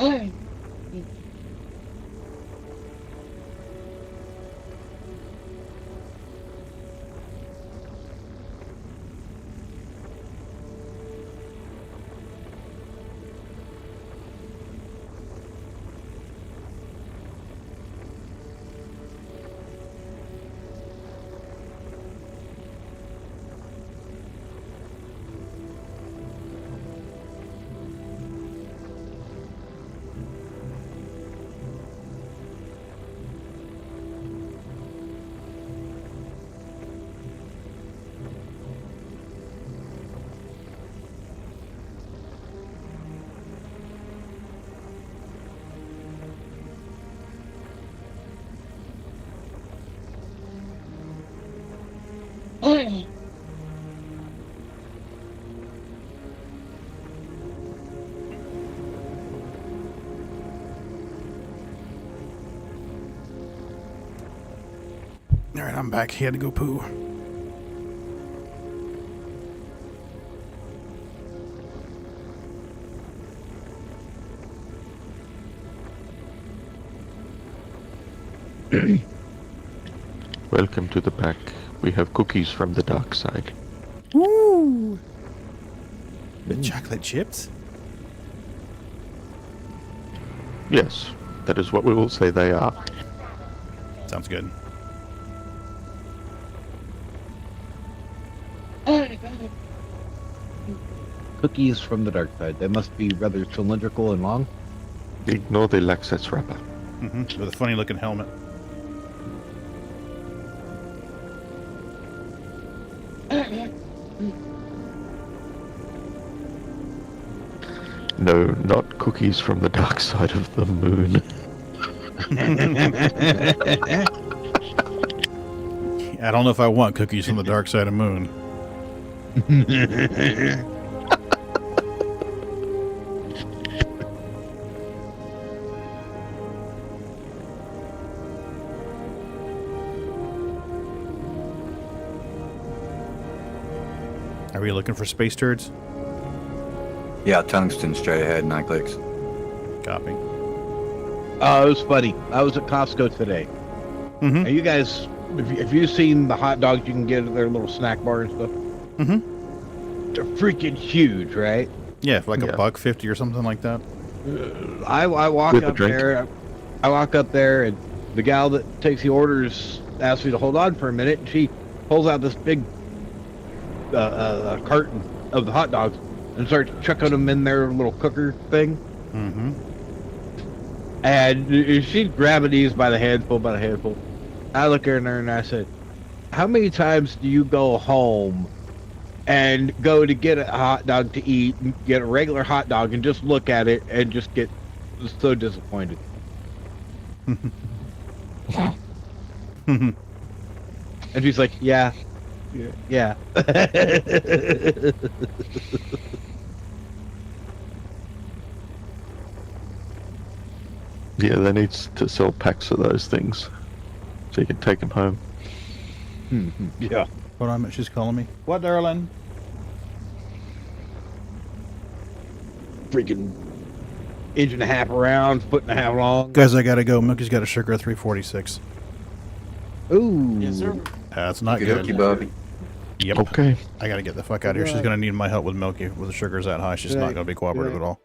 Alright, I'm back. He had to go poo. Welcome to the pack. We have cookies from the dark side. Woo! The chocolate chips? Yes, that is what we will say they are. Sounds good. Cookies from the dark side. They must be rather cylindrical and long. Ignore the Lexus wrapper. Mm-hmm. With a funny looking helmet. No, not cookies from the dark side of the moon. I don't know if I want cookies from the dark side of moon. Are we looking for space turds? Yeah, tungsten straight ahead, 9 clicks. Copy. Oh, it was funny. I was at Costco today. Mm-hmm. And you guys, if you've seen the hot dogs you can get at their little snack bar and stuff, Mm-hmm. they're freaking huge, right? Yeah, for like $1.50 or something like that. I walk With a up drink? there. I walk up there, and the gal that takes the orders asks me to hold on for a minute. And she pulls out this big carton of the hot dogs and starts chucking them in their little cooker thing. Mm-hmm. And she's grabbing these by the handful, I look at her and I said, "How many times do you go home and go to get a hot dog to eat, and get a regular hot dog, and just look at it and just get so disappointed?" And she's like, yeah. Yeah. Yeah, they need to sell packs of those things so you can take them home. Yeah. Hold on a minute, she's calling me. What, darling? Freaking inch and a half around, foot and a half long. Guys, I gotta go. Milky's got a sugar of 346. Ooh. Yes, sir. That's not Okey-dokey, good. Bobby. Yep. Okay. I gotta get the fuck out of here. She's gonna need my help with Milky. With the sugars that high, she's not gonna be cooperative at all.